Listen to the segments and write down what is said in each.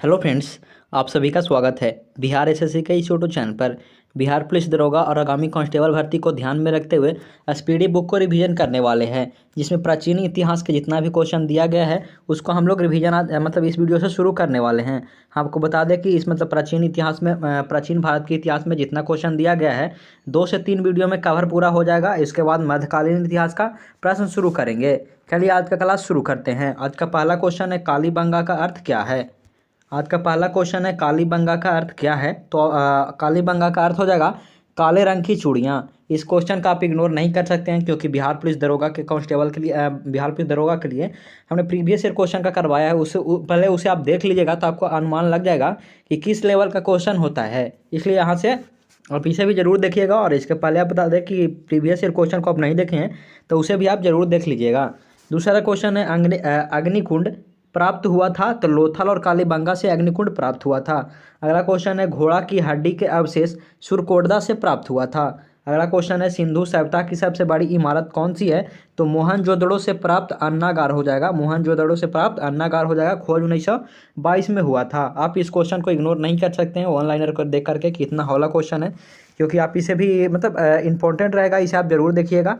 Hello friends, आप सभी का स्वागत है बिहार एसएससी के इस यूट्यूब चैनल पर। बिहार पुलिस दरोगा और आगामी कांस्टेबल भर्ती को ध्यान में रखते हुए एसपीडी बुक को रिवीजन करने वाले हैं, जिसमें प्राचीन इतिहास के जितना भी क्वेश्चन दिया गया है उसको हम लोग रिवीजन मतलब इस वीडियो से शुरू करने वाले हैं। आपको बता दें कि इस मतलब प्राचीन इतिहास में प्राचीन भारत के इतिहास में जितना क्वेश्चन दिया गया है 2 से 3 वीडियो में कवर पूरा हो जाएगा। इसके बाद मध्यकालीन इतिहास का प्रश्न शुरू करेंगे। चलिए आज का क्लास शुरू करते हैं। आज का पहला क्वेश्चन है कालीबंगा का अर्थ क्या है। आज का पहला क्वेश्चन है कालीबंगा का अर्थ क्या है। तो कालीबंगा का अर्थ हो जाएगा काले रंग की चूड़ियाँ। इस क्वेश्चन का आप इग्नोर नहीं कर सकते हैं, क्योंकि बिहार पुलिस दरोगा के कांस्टेबल के लिए बिहार पुलिस दरोगा के लिए हमने प्रीवियस ईयर क्वेश्चन का करवाया है। पहले उसे आप देख लीजिएगा तो आपको अनुमान लग जाएगा कि किस लेवल का क्वेश्चन होता है। इसलिए यहाँ से और पीछे भी जरूर देखिएगा, और इसके पहले आप बता दें कि प्रीवियस ईयर क्वेश्चन को आप नहीं देखे हैं तो उसे भी आप जरूर देख लीजिएगा। दूसरा क्वेश्चन है अग्निकुंड प्राप्त हुआ था। तो लोथल और कालीबंगा से अग्निकुंड प्राप्त हुआ था। अगला क्वेश्चन है घोड़ा की हड्डी के अवशेष सुरकोटदा से प्राप्त हुआ था। अगला क्वेश्चन है सिंधु सभ्यता की सबसे बड़ी इमारत कौन सी है। तो मोहनजोदड़ो से प्राप्त अन्नागार हो जाएगा। मोहनजोदड़ो से प्राप्त अन्नागार हो जाएगा। खोज 1922 में हुआ था। आप इस क्वेश्चन को इग्नोर नहीं कर सकते हैं ऑनलाइनर को देख करके कितना हौला क्वेश्चन है, क्योंकि आप इसे भी मतलब इंपॉर्टेंट रहेगा। इसे आप जरूर देखिएगा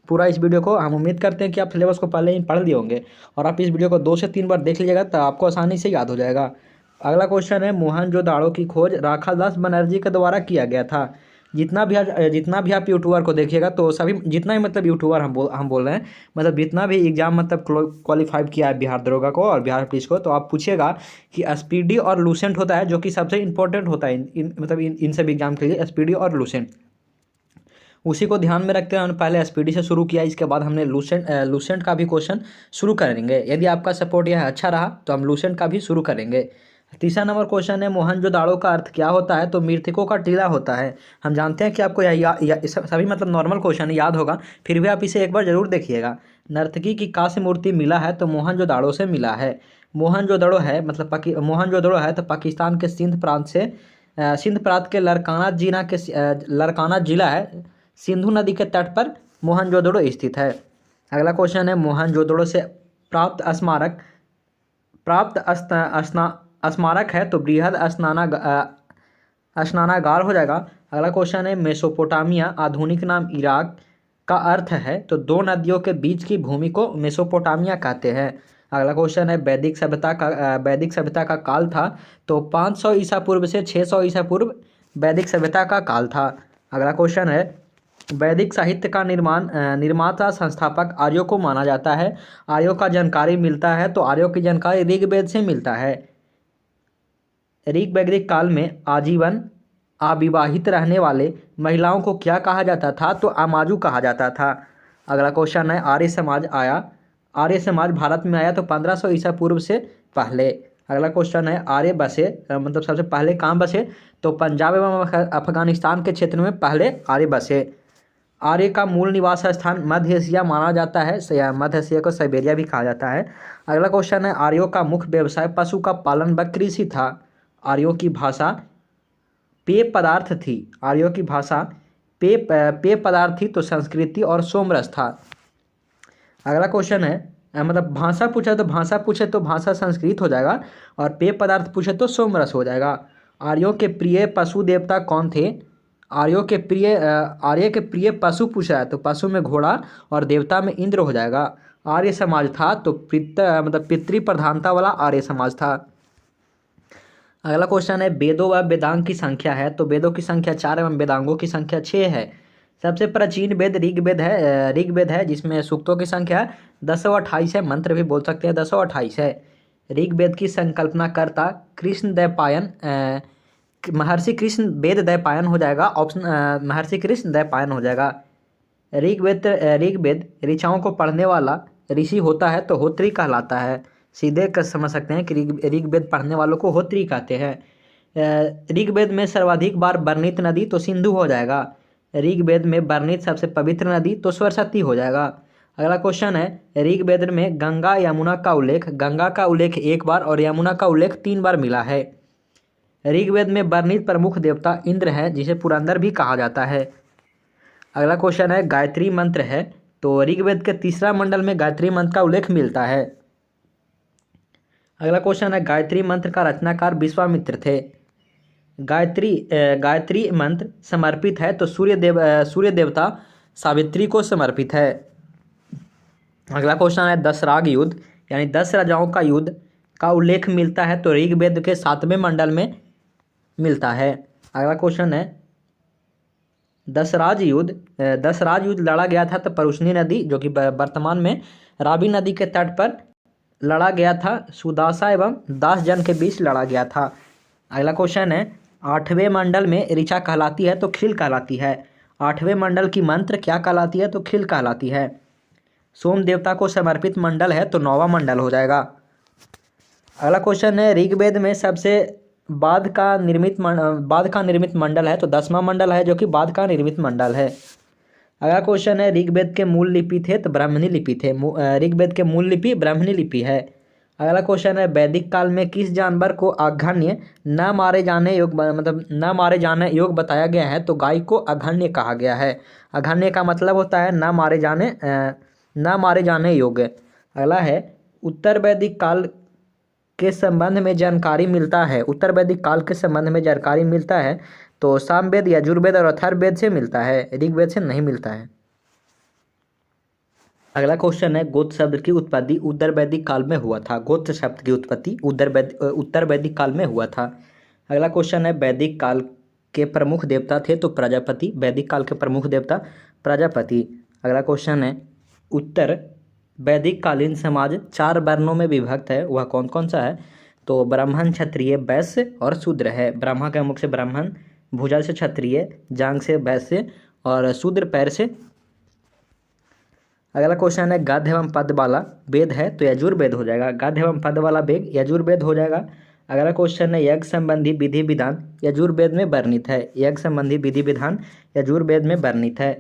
पूरा इस वीडियो को। हम उम्मीद करते हैं कि आप सिलेबस को पहले ही पढ़ लिए होंगे, और आप इस वीडियो को 2 से 3 बार देख लीजिएगा तो आपको आसानी से याद हो जाएगा। अगला क्वेश्चन है मोहनजोदाड़ो की खोज राखालदास बनर्जी के द्वारा किया गया था। जितना भी आप यूट्यूबर को देखिएगा तो सभी जितना ही मतलब यूट्यूबर हम बोल रहे हैं, मतलब जितना भी एग्जाम मतलब क्वालिफाइड किया है बिहार दरोगा को और बिहार पुलिस को, तो आप पूछिएगा कि एसपीडी और लूसेंट होता है, जो कि सबसे इंपॉर्टेंट होता है मतलब इन सब एग्जाम के लिए एसपीडी और लूसेंट। उसी को ध्यान में रखते हुए हमने पहले एसपीडी से शुरू किया, इसके बाद हमने लूसेंट का भी क्वेश्चन शुरू करेंगे। यदि आपका सपोर्ट यह अच्छा रहा तो हम लूसेंट का भी शुरू करेंगे। तीसरा नंबर क्वेश्चन है मोहनजोदाड़ो का अर्थ क्या होता है। तो मृतकों का टीला होता है। हम जानते हैं कि आपको सभी मतलब नॉर्मल क्वेश्चन याद होगा, फिर भी आप इसे एक बार जरूर देखिएगा। नर्तकी की कांस्य मूर्ति मिला है। तो मोहनजोदाड़ो से मिला है। मोहनजोदड़ो है मतलब मोहनजोदड़ो है तो पाकिस्तान के सिंध प्रांत से सिंध प्रांत के लरकाना जिला है। सिंधु नदी के तट पर मोहनजोदड़ो स्थित है। अगला क्वेश्चन है मोहनजोदड़ो से प्राप्त स्मारक है। तो बृहद स्नानागार हो जाएगा। अगला क्वेश्चन है मेसोपोटामिया आधुनिक नाम इराक का अर्थ है। तो 2 नदियों के बीच की भूमि को मेसोपोटामिया कहते हैं। अगला क्वेश्चन है वैदिक सभ्यता का काल था। तो 500 ईसा पूर्व से 600 ईसा पूर्व वैदिक सभ्यता का काल था। अगला क्वेश्चन है वैदिक साहित्य का निर्माता संस्थापक आर्यों को माना जाता है। आर्यों का जानकारी मिलता है। तो आर्यों की जानकारी ऋग्वेद से मिलता है। ऋग वैदिक काल में आजीवन अविवाहित रहने वाले महिलाओं को क्या कहा जाता था। तो अमाजू कहा जाता था। अगला क्वेश्चन है आर्य समाज भारत में आया तो 1500 ईसा पूर्व से पहले। अगला क्वेश्चन है आर्य बसे मतलब सबसे पहले कहाँ बसे। तो पंजाब एवं अफगानिस्तान के क्षेत्र में पहले आर्य बसे। आर्य का मूल निवास स्थान मध्य एशिया माना जाता है। मध्य एशिया को साइबेरिया भी कहा जाता है। अगला क्वेश्चन है आर्यों का मुख्य व्यवसाय पशु का पालन व कृषि था। आर्यों की भाषा पेय पदार्थ थी। आर्यों की भाषा पेय पदार्थ थी। तो संस्कृति और सोमरस था। अगला क्वेश्चन है मतलब भाषा पूछे तो भाषा संस्कृत हो जाएगा, और पेय पदार्थ पूछे तो सोमरस हो जाएगा। आर्यों के प्रिय पशु देवता कौन थे। आर्य के प्रिय पशु पूछा है तो पशु में घोड़ा और देवता में इंद्र हो जाएगा। आर्य समाज था तो पितृ प्रधानता वाला आर्य समाज था। अगला क्वेश्चन है वेदों व वेदांग की संख्या है। तो वेदों की संख्या 4 एवं वेदांगों की संख्या 6 है। सबसे प्राचीन वेद ऋग्वेद है जिसमें सूक्तों की संख्या 1028 है। मंत्र भी बोल सकते हैं 1028 है। ऋग्वेद की संकल्पना करता कृष्णद्वैपायन महर्षि कृष्ण वेद द्वैपायन हो जाएगा। ऑप्शन महर्षि कृष्ण द्वैपायन हो जाएगा। ऋग्वेद ऋचाओं को पढ़ने वाला ऋषि होता है तो होत्री कहलाता है। सीधे कर समझ सकते हैं कि ऋग्वेद पढ़ने वालों को होत्री कहते हैं। ऋग्वेद में सर्वाधिक बार वर्णित नदी तो सिंधु हो जाएगा। ऋग्वेद में वर्णित सबसे पवित्र नदी तो सरस्वती हो जाएगा। अगला क्वेश्चन है ऋग्वेद में गंगा का उल्लेख 1 बार और यमुना का उल्लेख 3 बार मिला है। ऋग्वेद में वर्णित प्रमुख देवता इंद्र है, जिसे पुरंदर भी कहा जाता है। अगला क्वेश्चन है गायत्री मंत्र है। तो ऋग्वेद के 3रा मंडल में गायत्री मंत्र का उल्लेख मिलता है। अगला क्वेश्चन है, गायत्री मंत्र का रचनाकार विश्वामित्र थे। गायत्री मंत्र समर्पित है तो सूर्य देवता सावित्री को समर्पित है। अगला क्वेश्चन है, दशराग युद्ध यानी 10 राजाओं का युद्ध का उल्लेख मिलता है तो ऋग्वेद के 7वें मंडल में मिलता है। अगला क्वेश्चन है, दशराज युद्ध लड़ा गया था तो परुष्णी नदी, जो कि वर्तमान में रावी नदी के तट पर लड़ा गया था, सुदासा एवं दास जन के बीच लड़ा गया था। अगला क्वेश्चन है, 8वें मंडल में ऋचा कहलाती है तो खिल कहलाती है। 8वें मंडल की मंत्र क्या कहलाती है तो खिल कहलाती है। सोम देवता को समर्पित मंडल है तो 9वां मंडल हो जाएगा। अगला क्वेश्चन है, ऋग्वेद में सबसे बाद का निर्मित मंडल है तो 10वां मंडल है, जो कि बाद का निर्मित मंडल है। अगला क्वेश्चन है, ऋग्वेद के मूल लिपि थे तो ब्राह्मणी लिपि थे। ऋग्वेद के मूल लिपि ब्राह्मणी लिपि है। अगला क्वेश्चन है, वैदिक काल में किस जानवर को अघन्य न मारे जाने योग बताया गया है तो गाय को अघन्य कहा गया है। अघन्य का मतलब होता है न मारे जाने योग्य। अगला है, उत्तर वैदिक काल के संबंध में जानकारी मिलता है तो सामवेद, यजुर्वेद और अथर्ववेद से मिलता है, ऋग्वेद से नहीं मिलता है। अगला क्वेश्चन है, गोत्र शब्द की उत्पत्ति उत्तर वैदिक काल में हुआ था। गोत्र शब्द की उत्पत्ति उत्तर वैदिक काल में हुआ था। अगला क्वेश्चन है, वैदिक काल के प्रमुख देवता थे तो प्रजापति। वैदिक काल के प्रमुख देवता प्रजापति। अगला क्वेश्चन है, उत्तर वैदिक कालीन समाज 4 वर्णों में विभक्त है, वह कौन कौन सा है तो ब्राह्मण, क्षत्रिय, वैश्य और शूद्र है। ब्रह्मा के मुख से ब्राह्मण, भुजा से क्षत्रिय, जांघ से वैश्य और शूद्र पैर से। अगला क्वेश्चन है, गद्य एवं पद वाला वेद है तो यजुर्वेद हो जाएगा। गद्य एवं पद वाला वेद यजुर्वेद हो जाएगा। अगला क्वेश्चन है, यज्ञ संबंधी विधि विधान यजुर्वेद में वर्णित है। यज्ञ संबंधी विधि विधान यजुर्वेद में वर्णित है।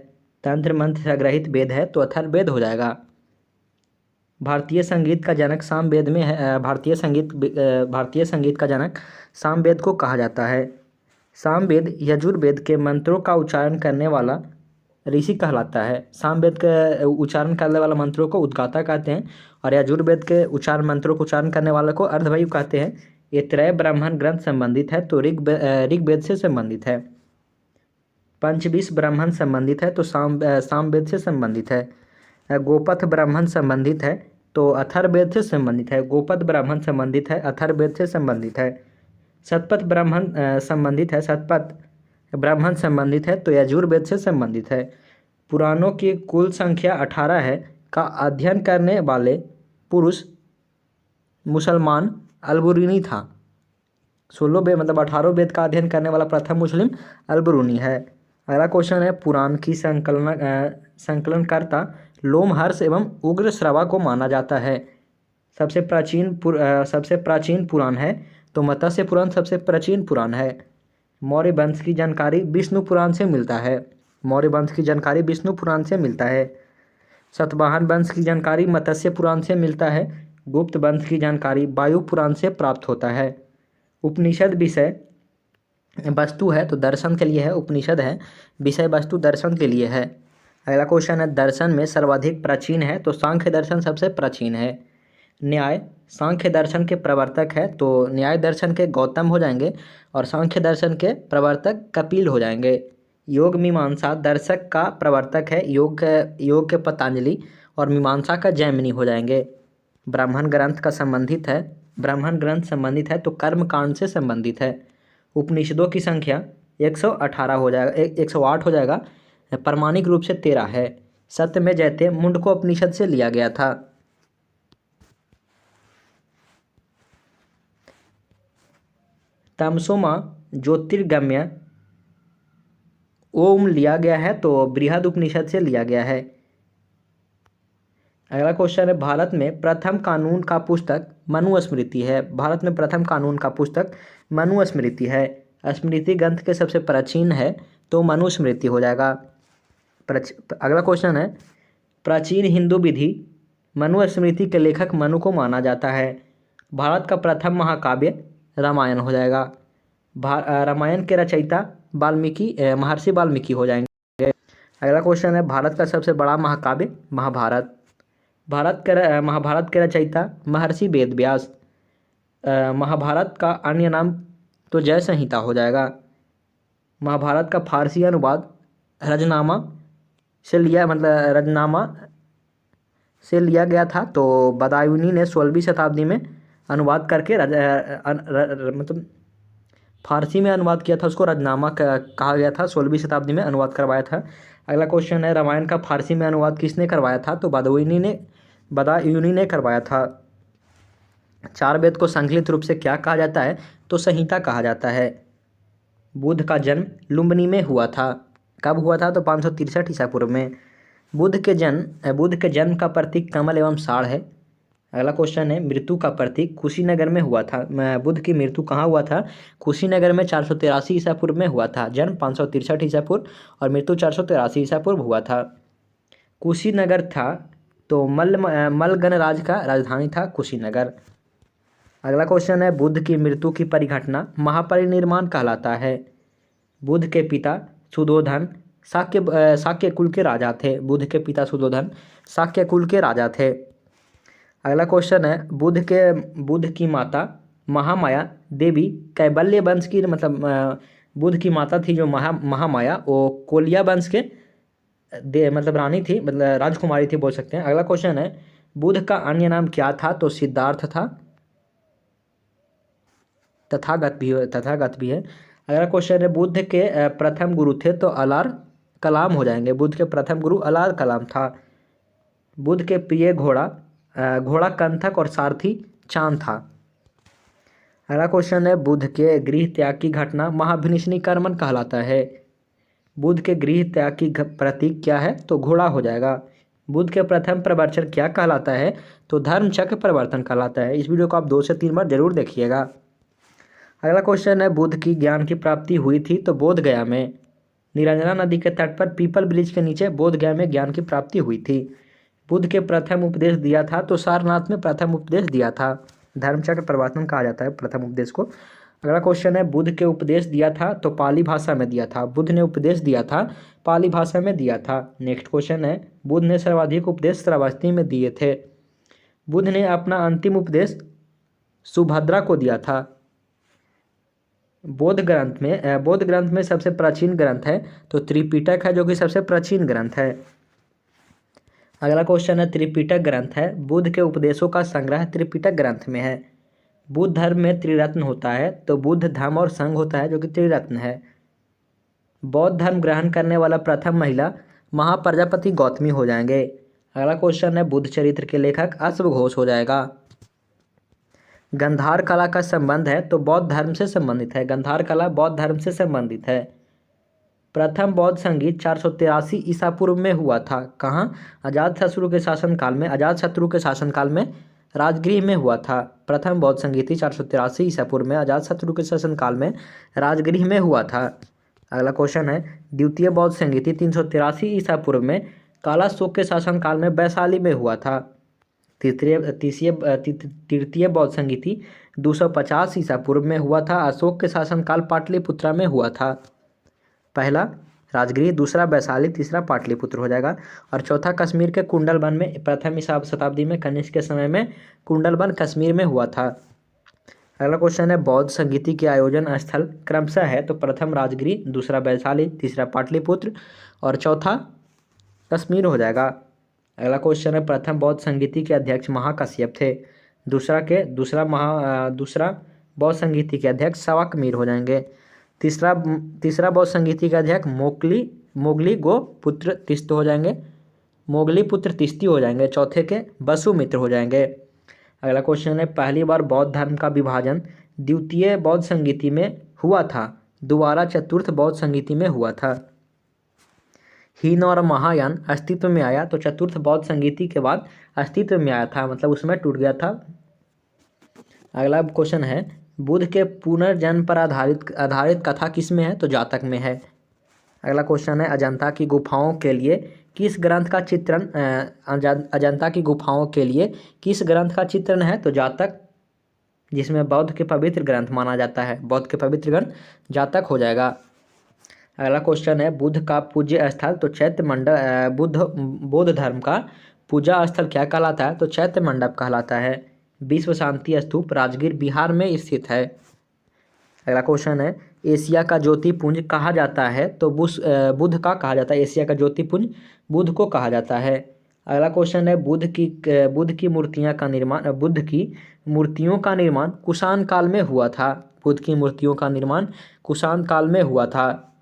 तंत्र मंत्र संग्रहित वेद है तो अथर्ववेद हो जाएगा। भारतीय संगीत का जनक सामवेद में है। भारतीय संगीत का जनक सामवेद को कहा जाता है। सामवेद यजुर्वेद के मंत्रों का उच्चारण करने वाला ऋषि कहलाता है। सामवेद के उच्चारण करने वाला मंत्रों को उद्गाता कहते हैं और यजुर्वेद के मंत्रों को उच्चारण करने वाले को अर्धवायु कहते हैं। ये त्रय ब्राह्मण ग्रंथ संबंधित है तो ऋग्वेद से संबंधित है। पंचविश ब्राह्मण संबंधित है तो सामवेद से संबंधित है। गोपथ ब्राह्मण संबंधित है तो अथर्ववेद से संबंधित है। गोपथ ब्राह्मण संबंधित है, अथर्ववेद से संबंधित है। शतपथ ब्राह्मण संबंधित है तो यजुर्वेद से संबंधित है। पुराणों की कुल संख्या 18 है का अध्ययन करने वाले पुरुष मुसलमान अल-बुरूनी था। 16 वेद मतलब 18 वेद का अध्ययन करने वाला प्रथम मुस्लिम अल-बुरूनी है। अगला क्वेश्चन है, पुराण की संकलनकर्ता लोमहर्ष एवं उग्र श्रवा को माना जाता है। सबसे प्राचीन पुराण है तो मत्स्य पुराण सबसे प्राचीन पुराण है। मौर्य वंश की जानकारी विष्णु पुराण से मिलता है। सतवाहन वंश की जानकारी मत्स्य पुराण से मिलता है। गुप्त वंश की जानकारी वायु पुराण से प्राप्त होता है। उपनिषद विषय वस्तु है तो दर्शन के लिए है। उपनिषद है विषय वस्तु दर्शन के लिए है। अगला क्वेश्चन है, दर्शन में सर्वाधिक प्राचीन है तो सांख्य दर्शन सबसे प्राचीन है। न्याय सांख्य दर्शन के प्रवर्तक है तो न्याय दर्शन के गौतम हो जाएंगे और सांख्य दर्शन के प्रवर्तक कपिल हो जाएंगे। योग मीमांसा दर्शक का प्रवर्तक है। योग के पतंजलि और मीमांसा का जैमिनी हो जाएंगे। ब्राह्मण ग्रंथ संबंधित है तो कर्म कांड से संबंधित है। उपनिषदों की संख्या 108 हो जाएगा। प्रामाणिक रूप से 13 है। सत्यमेव जयते मुंडको उपनिषद से लिया गया था। तमसोमा ज्योतिर्गम्य ओम लिया गया है तो बृहद उपनिषद से लिया गया है। अगला क्वेश्चन है, भारत में प्रथम कानून का पुस्तक मनुस्मृति है। भारत में प्रथम कानून का पुस्तक मनुस्मृति है। स्मृति ग्रंथ के सबसे प्राचीन है तो मनुस्मृति हो जाएगा। अगला क्वेश्चन है, प्राचीन हिंदू विधि मनुस्मृति के लेखक मनु को माना जाता है। भारत का प्रथम महाकाव्य रामायण हो जाएगा। रामायण के रचयिता महर्षि वाल्मीकि हो जाएंगे। अगला क्वेश्चन है, भारत का सबसे बड़ा महाकाव्य महाभारत। महाभारत के रचयिता महर्षि वेद व्यास। महाभारत का अन्य नाम तो जय संहिता हो जाएगा। महाभारत का फारसी अनुवाद रजनामा से लिया, मतलब रजनामा से लिया गया था। तो बदायूनी ने 16वीं शताब्दी में अनुवाद करके मतलब फारसी में अनुवाद किया था, उसको रजनामा कहा गया था। 16वीं शताब्दी में अनुवाद करवाया था। अगला क्वेश्चन है, रामायण का फारसी में अनुवाद किसने करवाया था? तो बदायूनी ने करवाया था। चार वेद को संकलित रूप से क्या कहा जाता है? तो संहिता कहा जाता है। बुद्ध का जन्म लुम्बिनी में हुआ था। कब हुआ था? तो 563 ईसा पूर्व में। बुद्ध के जन्म का प्रतीक कमल एवं साड़ है। अगला क्वेश्चन है, मृत्यु का प्रतीक कुशीनगर में हुआ था। बुद्ध की मृत्यु कहाँ हुआ था? कुशीनगर में 483 ईसा पूर्व में हुआ था। जन्म 563 ईसा पूर्व और मृत्यु 483 ईसा पूर्व हुआ था। कुशीनगर था तो मल्ल गणराज्य का राजधानी था कुशीनगर। अगला क्वेश्चन है, बुद्ध की मृत्यु की परिघटना महापरिनिर्वाण कहलाता है। बुद्ध के पिता सुधोधन शाक्य कुल के राजा थे। बुद्ध के पिता सुधोधन शाक्य कुल के राजा थे। अगला क्वेश्चन है, बुद्ध की माता महामाया देवी कैबल्य वंश की, मतलब बुद्ध की माता थी जो महामाया, वो कोलिया वंश के मतलब रानी थी, मतलब राजकुमारी थी बोल सकते हैं। अगला क्वेश्चन है, बुद्ध का अन्य नाम क्या था? तो सिद्धार्थ था। तथागत भी है। अगला क्वेश्चन है, बुद्ध के प्रथम गुरु थे? तो अलार कलाम हो जाएंगे। बुद्ध के प्रथम गुरु अलार कलाम था। बुद्ध के प्रिय घोड़ा कंथक और सारथी चांद था। अगला क्वेश्चन है, बुद्ध के गृह त्याग की घटना महाभिनिष्णीकर्मण कहलाता है। बुद्ध के गृह त्याग की प्रतीक क्या है? तो घोड़ा हो जाएगा। बुद्ध के प्रथम प्रवचन क्या कहलाता है? तो धर्मचक्र प्रवर्तन कहलाता है। इस वीडियो को आप 2 से 3 बार जरूर देखिएगा। अगला क्वेश्चन है, बुद्ध की ज्ञान की प्राप्ति हुई थी? तो बोध गया में। निरंजना नदी के तट पर पीपल ब्रिज के नीचे बोध गया में ज्ञान की प्राप्ति हुई थी। बुद्ध के प्रथम उपदेश दिया था? तो सारनाथ में प्रथम उपदेश दिया था। धर्मचक्र प्रवर्तन कहा जाता है प्रथम उपदेश को। अगला क्वेश्चन है, बुद्ध के उपदेश दिया था? तो पाली भाषा में दिया था। बुद्ध ने उपदेश दिया था, पाली भाषा में दिया था। नेक्स्ट क्वेश्चन है, बुद्ध ने सर्वाधिक उपदेश श्रावस्ती में दिए थे। बुद्ध ने अपना अंतिम उपदेश सुभद्रा को दिया था। बौद्ध ग्रंथ में सबसे प्राचीन ग्रंथ है? तो त्रिपिटक है, जो कि सबसे प्राचीन ग्रंथ है। अगला क्वेश्चन है, त्रिपिटक ग्रंथ है, बुद्ध के उपदेशों का संग्रह त्रिपिटक ग्रंथ में है। बुद्ध धर्म में त्रिरत्न होता है? तो बुद्ध धम्म और संघ होता है, जो कि त्रिरत्न है। बौद्ध धर्म ग्रहण करने वाला प्रथम महिला महाप्रजापति गौतमी हो जाएंगे। अगला क्वेश्चन है, बुद्ध चरित्र के लेखक अश्वघोष हो जाएगा। गंधार कला का संबंध है? तो बौद्ध धर्म से संबंधित है। गंधार कला बौद्ध धर्म से संबंधित है। प्रथम बौद्ध संगीत 483 ईसा पूर्व में हुआ था। कहाँ? अजातशत्रु के शासनकाल में राजगृह में हुआ था। प्रथम बौद्ध संगीति 483 ईसा पूर्व में अजातशत्रु के शासनकाल में राजगृह में हुआ था। अगला क्वेश्चन है, द्वितीय बौद्ध संगीति 383 ईसा पूर्व में कालाशोक के शासनकाल में वैशाली में हुआ था। तृतीय बौद्ध संगीति 250 ईसा पूर्व में हुआ था। अशोक के शासनकाल पाटलिपुत्रा में हुआ था। पहला राजगृह, दूसरा वैशाली, तीसरा पाटलिपुत्र हो जाएगा। और चौथा कश्मीर के कुंडलवन में, प्रथम शताब्दी में कनिष्क के समय में कुंडलवन कश्मीर में हुआ था। अगला क्वेश्चन है, बौद्ध संगीति के आयोजन स्थल क्रमशः है? तो प्रथम राजगृह, दूसरा वैशाली, तीसरा पाटलिपुत्र और चौथा कश्मीर हो जाएगा। अगला क्वेश्चन है, प्रथम बौद्ध संगीति के अध्यक्ष महाकश्यप थे। दूसरा बौद्ध संगीति के अध्यक्ष सवाकमीर हो जाएंगे। तीसरा बौद्ध संगीति के अध्यक्ष मोगली गो पुत्र तिस्त हो जाएंगे। मोगली पुत्र तिस्ती हो जाएंगे। चौथे के वसुमित्र हो जाएंगे। अगला क्वेश्चन है, पहली बार बौद्ध धर्म का विभाजन द्वितीय बौद्ध संगीति में हुआ था, दोबारा चतुर्थ बौद्ध संगीति में हुआ था। हीन और महायान अस्तित्व में आया? तो चतुर्थ बौद्ध संगीति के बाद अस्तित्व में आया था, मतलब उसमें टूट गया था। अगला क्वेश्चन है, बुद्ध के पुनर्जन्म पर आधारित कथा किस में है? तो जातक में है। अगला क्वेश्चन है, अजंता की गुफाओं के लिए किस ग्रंथ का चित्रण है? तो जातक, जिसमें बौद्ध के पवित्र ग्रंथ माना जाता है। बौद्ध के पवित्र ग्रंथ जातक हो जाएगा। अगला क्वेश्चन है, बुद्ध का पूज्य स्थल? तो चैत्य मंडप। बौद्ध धर्म का पूजा स्थल क्या कहलाता है? तो चैत्य मंडप कहलाता है। विश्व शांति स्तूप राजगीर बिहार में स्थित है। अगला क्वेश्चन है, एशिया का ज्योतिपुंज कहा जाता है तो बुध का कहा जाता है। एशिया का ज्योतिपुंज बुध को कहा जाता है। अगला क्वेश्चन है, बुध की मूर्तियों का निर्माण कुषाण काल में हुआ था। बुध की मूर्तियों का निर्माण कुषाण काल में हुआ था।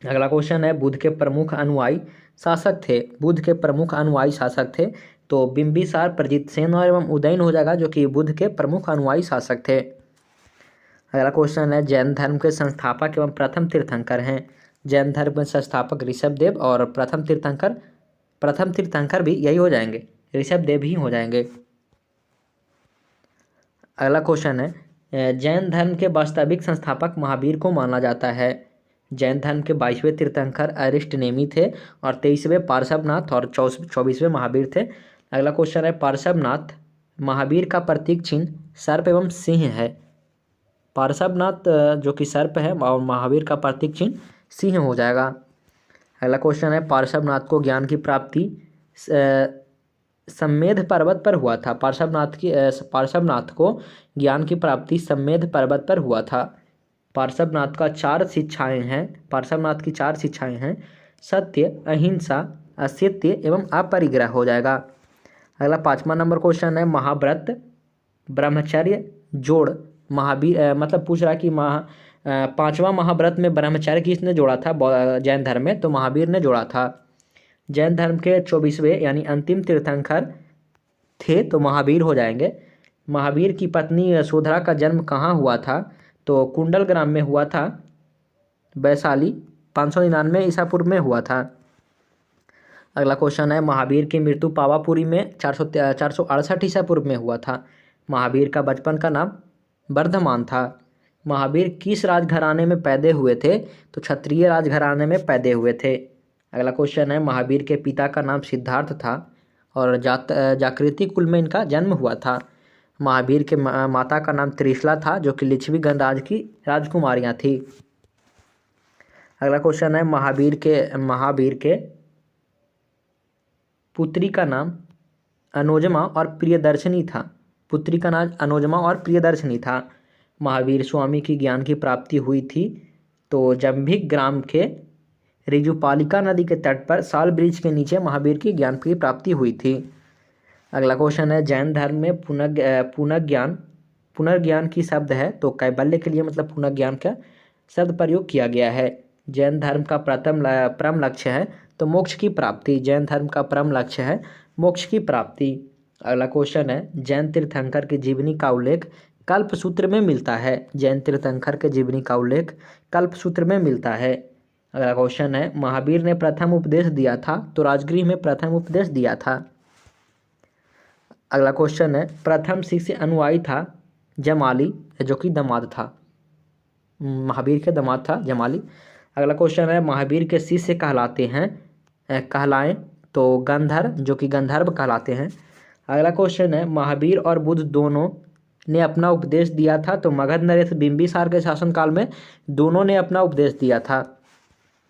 अगला क्वेश्चन है, बुध के प्रमुख अनुयायी शासक थे। बुध के प्रमुख अनुयायी शासक थे तो बिंबिसार, प्रजितसेन एवं उदयन हो जाएगा, जो कि बुध के प्रमुख अनुयायी शासक थे। अगला क्वेश्चन है, जैन धर्म के संस्थापक एवं प्रथम तीर्थंकर हैं। जैन धर्म के संस्थापक ऋषभदेव और प्रथम तीर्थंकर भी यही हो जाएंगे, ऋषभदेव ही हो जाएंगे। अगला क्वेश्चन है, जैन धर्म के वास्तविक संस्थापक महावीर को माना जाता है। जैन धर्म के 22वें तीर्थंकर अरिष्टनेमी थे और 23वें पार्श्वनाथ और 24वें महावीर थे। अगला क्वेश्चन है, पार्श्वनाथ महावीर का प्रतीक चिन्ह सर्प एवं सिंह है। पार्श्वनाथ जो कि सर्प है और महावीर का प्रतीक चिन्ह सिंह हो जाएगा। अगला क्वेश्चन है, पार्श्वनाथ को ज्ञान की प्राप्ति सम्मेध पर्वत पर हुआ था। पार्श्वनाथ को ज्ञान की प्राप्ति सम्मेध पर्वत पर हुआ था। पार्श्वनाथ की 4 शिक्षाएं हैं, सत्य, अहिंसा, असत्य एवं अपरिग्रह हो जाएगा। अगला 5वां नंबर क्वेश्चन है, महाव्रत ब्रह्मचर्य जोड़ महावीर मतलब पूछ रहा है कि 5वां महाव्रत में ब्रह्मचर्य किसने जोड़ा था जैन धर्म में, तो महावीर ने जोड़ा था। जैन धर्म के 24वें यानी अंतिम तीर्थंकर थे तो महावीर हो जाएंगे। महावीर की पत्नी यशोधरा का जन्म कहाँ हुआ था, तो कुंडल ग्राम में हुआ था। वैशाली 599 ईसा पूर्व में हुआ था। अगला क्वेश्चन है, महावीर की मृत्यु पावापुरी में 468 ईसा पूर्व में हुआ था। महावीर का बचपन का नाम वर्धमान था। महावीर किस राजघराने में पैदा हुए थे, तो क्षत्रिय राजघराने में पैदा हुए थे। अगला क्वेश्चन है, महावीर के पिता का नाम सिद्धार्थ था और जाकृति कुल में इनका जन्म हुआ था। महावीर के माता का नाम त्रिशला था, जो कि लिच्छवी गणराज की राजकुमारियां थी। अगला क्वेश्चन है, महावीर के पुत्री का नाम अनोजमा और प्रियदर्शनी था। पुत्री का नाम अनोजमा और प्रियदर्शनी था। महावीर स्वामी की ज्ञान की प्राप्ति हुई थी तो जंभिक ग्राम के ऋजुपालिका नदी के तट पर साल वृक्ष के नीचे महावीर की ज्ञान की प्राप्ति हुई थी। अगला क्वेश्चन है, जैन धर्म में पुनर्ज्ञान की शब्द है तो कैवल्य के लिए मतलब पुनर्ज्ञान का शब्द प्रयोग किया गया है। जैन धर्म का परम लक्ष्य है तो मोक्ष की प्राप्ति। जैन धर्म का परम लक्ष्य है मोक्ष की प्राप्ति। अगला क्वेश्चन है, जैन तीर्थंकर की जीवनी का उल्लेख कल्पसूत्र में मिलता है। जैन तीर्थंकर के जीवनी का उल्लेख कल्पसूत्र में मिलता है। अगला क्वेश्चन है, महावीर ने प्रथम उपदेश दिया था तो राजगृह में प्रथम उपदेश दिया था। अगला क्वेश्चन है, प्रथम शिष्य अनुयायी था जमाली, जो कि दामाद था, महावीर के दामाद था जमाली। अगला क्वेश्चन है, महावीर के शिष्य कहलाएं तो गंधर्व, जो कि गंधर्व कहलाते हैं। अगला क्वेश्चन है, महावीर और बुद्ध दोनों ने अपना उपदेश दिया था तो मगध नरेश बिंबिसार के शासनकाल में दोनों ने अपना उपदेश दिया था।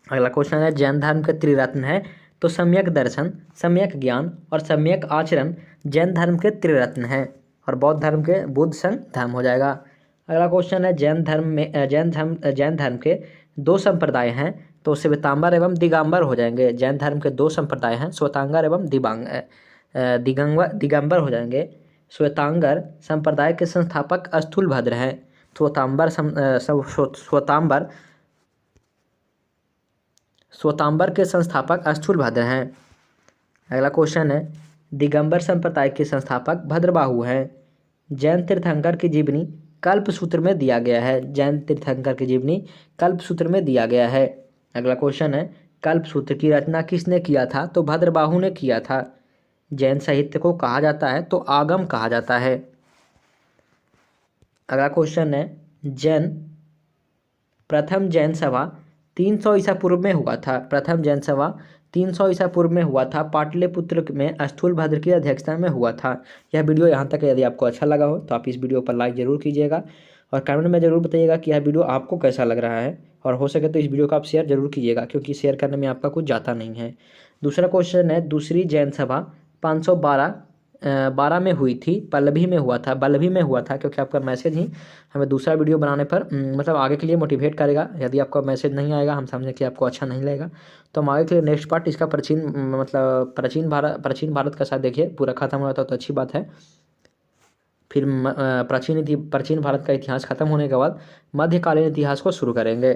अगला क्वेश्चन है, जैन धर्म के त्रिरत्न है तो सम्यक दर्शन, सम्यक ज्ञान और सम्यक आचरण जैन धर्म के त्रिरत्न हैं और बौद्ध धर्म के बुद्ध संग धर्म हो जाएगा। अगला क्वेश्चन है, जैन धर्म के 2 संप्रदाय हैं तो श्वेतांबर एवं दिगंबर हो जाएंगे। जैन धर्म के 2 संप्रदाय हैं, श्वेतांबर एवं दिगंबर हो जाएंगे। श्वेतांगर संप्रदाय के संस्थापक स्थूलभद्र हैं। श्वेतांबर के संस्थापक स्थूलभद्र हैं। अगला क्वेश्चन है, दिगंबर संप्रदाय के संस्थापक भद्रबाहु हैं। जैन तीर्थंकर की जीवनी कल्पसूत्र में दिया गया है। जैन तीर्थंकर की जीवनी कल्पसूत्र में दिया गया है। अगला क्वेश्चन है, कल्पसूत्र की रचना किसने किया था, तो भद्रबाहु ने किया था। जैन साहित्य को कहा जाता है तो आगम कहा जाता है। अगला क्वेश्चन है, प्रथम जैन सभा 300 ईसा पूर्व में हुआ था। प्रथम जैन सभा 300 ईसा पूर्व में हुआ था, पाटलिपुत्र में स्थूलभद्र की अध्यक्षता में हुआ था। यह वीडियो यहाँ तक यदि आपको अच्छा लगा हो तो आप इस वीडियो पर लाइक ज़रूर कीजिएगा और कमेंट में ज़रूर बताइएगा कि यह वीडियो आपको कैसा लग रहा है, और हो सके तो इस वीडियो को आप शेयर जरूर कीजिएगा क्योंकि शेयर करने में आपका कुछ जाता नहीं है। दूसरा क्वेश्चन है, दूसरी जैन सभा 12 में हुई थी, पल्लवी में हुआ था, बल्लभी में हुआ था, क्योंकि आपका मैसेज ही हमें दूसरा वीडियो बनाने पर मतलब आगे के लिए मोटिवेट करेगा। यदि आपका मैसेज नहीं आएगा, हम समझें कि आपको अच्छा नहीं लगेगा, तो हम आगे के लिए नेक्स्ट पार्ट इसका मतलब प्राचीन भारत का साथ देखिए, पूरा खत्म होता तो अच्छी बात है। फिर प्राचीन भारत का इतिहास खत्म होने के बाद मध्यकालीन इतिहास को शुरू करेंगे।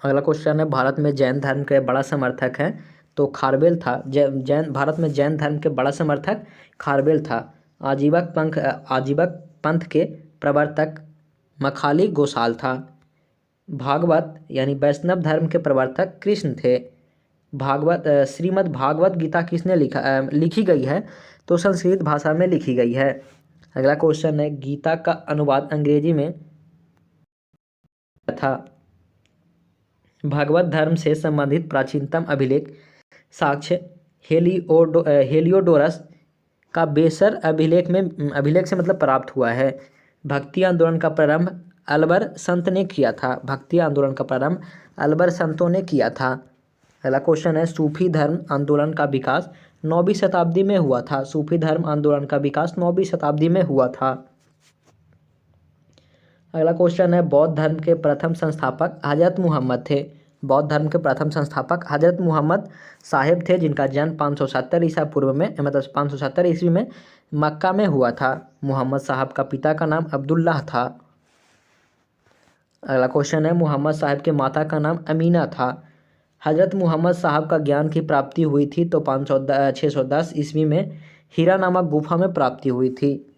अगला क्वेश्चन है, भारत में जैन धर्म के बड़ा समर्थक है, तो खारवेल था। जैन भारत में जैन धर्म के बड़ा समर्थक खारवेल था। आजीवक पंथ के प्रवर्तक मखाली गोसाल था। भागवत यानी वैष्णव धर्म के प्रवर्तक कृष्ण थे। श्रीमद् भागवत गीता किसने लिखी गई है, तो संस्कृत भाषा में लिखी गई है। अगला क्वेश्चन है, गीता का अनुवाद अंग्रेजी में था। भागवत धर्म से संबंधित प्राचीनतम अभिलेख साक्ष्य हेलियोडोरस का बेसर अभिलेख से मतलब प्राप्त हुआ है। भक्ति आंदोलन का प्रारंभ अल्बर संत ने किया था। भक्ति आंदोलन का प्रारंभ अल्बर संतों ने किया था। अगला क्वेश्चन है, सूफी धर्म आंदोलन का विकास 9वीं शताब्दी में हुआ था। सूफी धर्म आंदोलन का विकास 9वीं शताब्दी में हुआ था। अगला क्वेश्चन है, बौद्ध धर्म के प्रथम संस्थापक हजरत मोहम्मद थे। बौद्ध धर्म के प्रथम संस्थापक हजरत मोहम्मद साहेब थे, जिनका जन्म 570 ईसा पूर्व में मतलब 570 ईस्वी में मक्का में हुआ था। मोहम्मद साहब का पिता का नाम अब्दुल्लाह था। अगला क्वेश्चन है, मोहम्मद साहब के माता का नाम अमीना था। हजरत मोहम्मद साहब का ज्ञान की प्राप्ति हुई थी तो 610 ईस्वी में हीरा नामक गुफा में प्राप्ति हुई थी।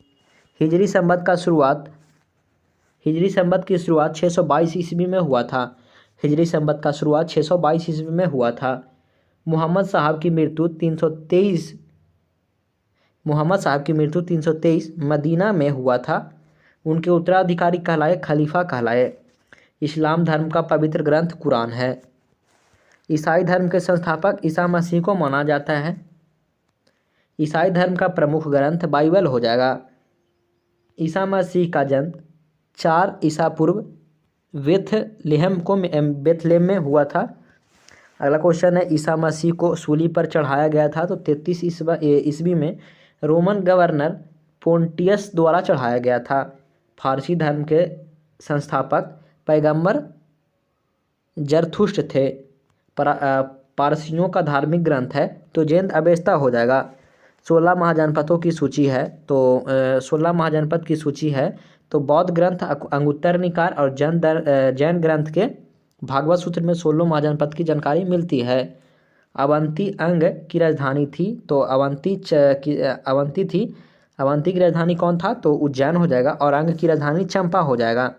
हिजरी संवत की शुरुआत 622 ईस्वी में हुआ था। हिजरी संवत का शुरुआत 622 ईस्वी में हुआ था। मोहम्मद साहब की मृत्यु 323 मदीना में हुआ था। उनके उत्तराधिकारी कहलाए खलीफा कहलाए। इस्लाम धर्म का पवित्र ग्रंथ कुरान है। ईसाई धर्म के संस्थापक ईसा मसीह को माना जाता है। ईसाई धर्म का प्रमुख ग्रंथ बाइबल हो जाएगा। ईसा मसीह का जन्म 4 ईसा पूर्व बेथलेहम में हुआ था। अगला क्वेश्चन है, ईसा मसीह को सूली पर चढ़ाया गया था तो 33 ईस्वी में रोमन गवर्नर पोंटियस द्वारा चढ़ाया गया था। फारसी धर्म के संस्थापक पैगंबर जरथुष्ट थे। पारसियों का धार्मिक ग्रंथ है तो जेंद अवेस्ता हो जाएगा। 16 महाजनपदों की सूची है तो 16 महाजनपद की सूची है तो बौद्ध ग्रंथ अंगुत्तर निकाय और जैन ग्रंथ के भागवत सूत्र में 16 महाजनपद की जानकारी मिलती है। अवंती अंग की राजधानी थी तो अवंती थी। अवंती की राजधानी कौन था, तो उज्जैन हो जाएगा और अंग की राजधानी चंपा हो जाएगा।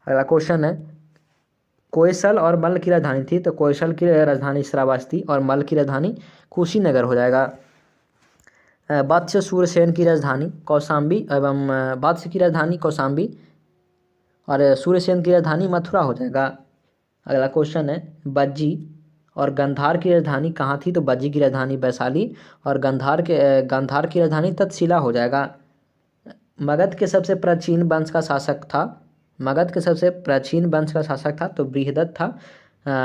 अगला क्वेश्चन है, कोयसल और मल्ल की राजधानी थी तो कोयसल की राजधानी श्रावस्ती और मल्ल की राजधानी कुशीनगर हो जाएगा। वत्स सूर्यसेन की राजधानी कौशाम्बी एवं वत्स की राजधानी कौशाम्बी और सूर्यसेन की राजधानी मथुरा हो जाएगा। अगला क्वेश्चन है, बज्जी और गंधार की राजधानी कहाँ थी, तो बज्जी की राजधानी वैशाली और गंधार की राजधानी तक्षशिला हो जाएगा। मगध के सबसे प्राचीन वंश का शासक था तो बृहदत्त था।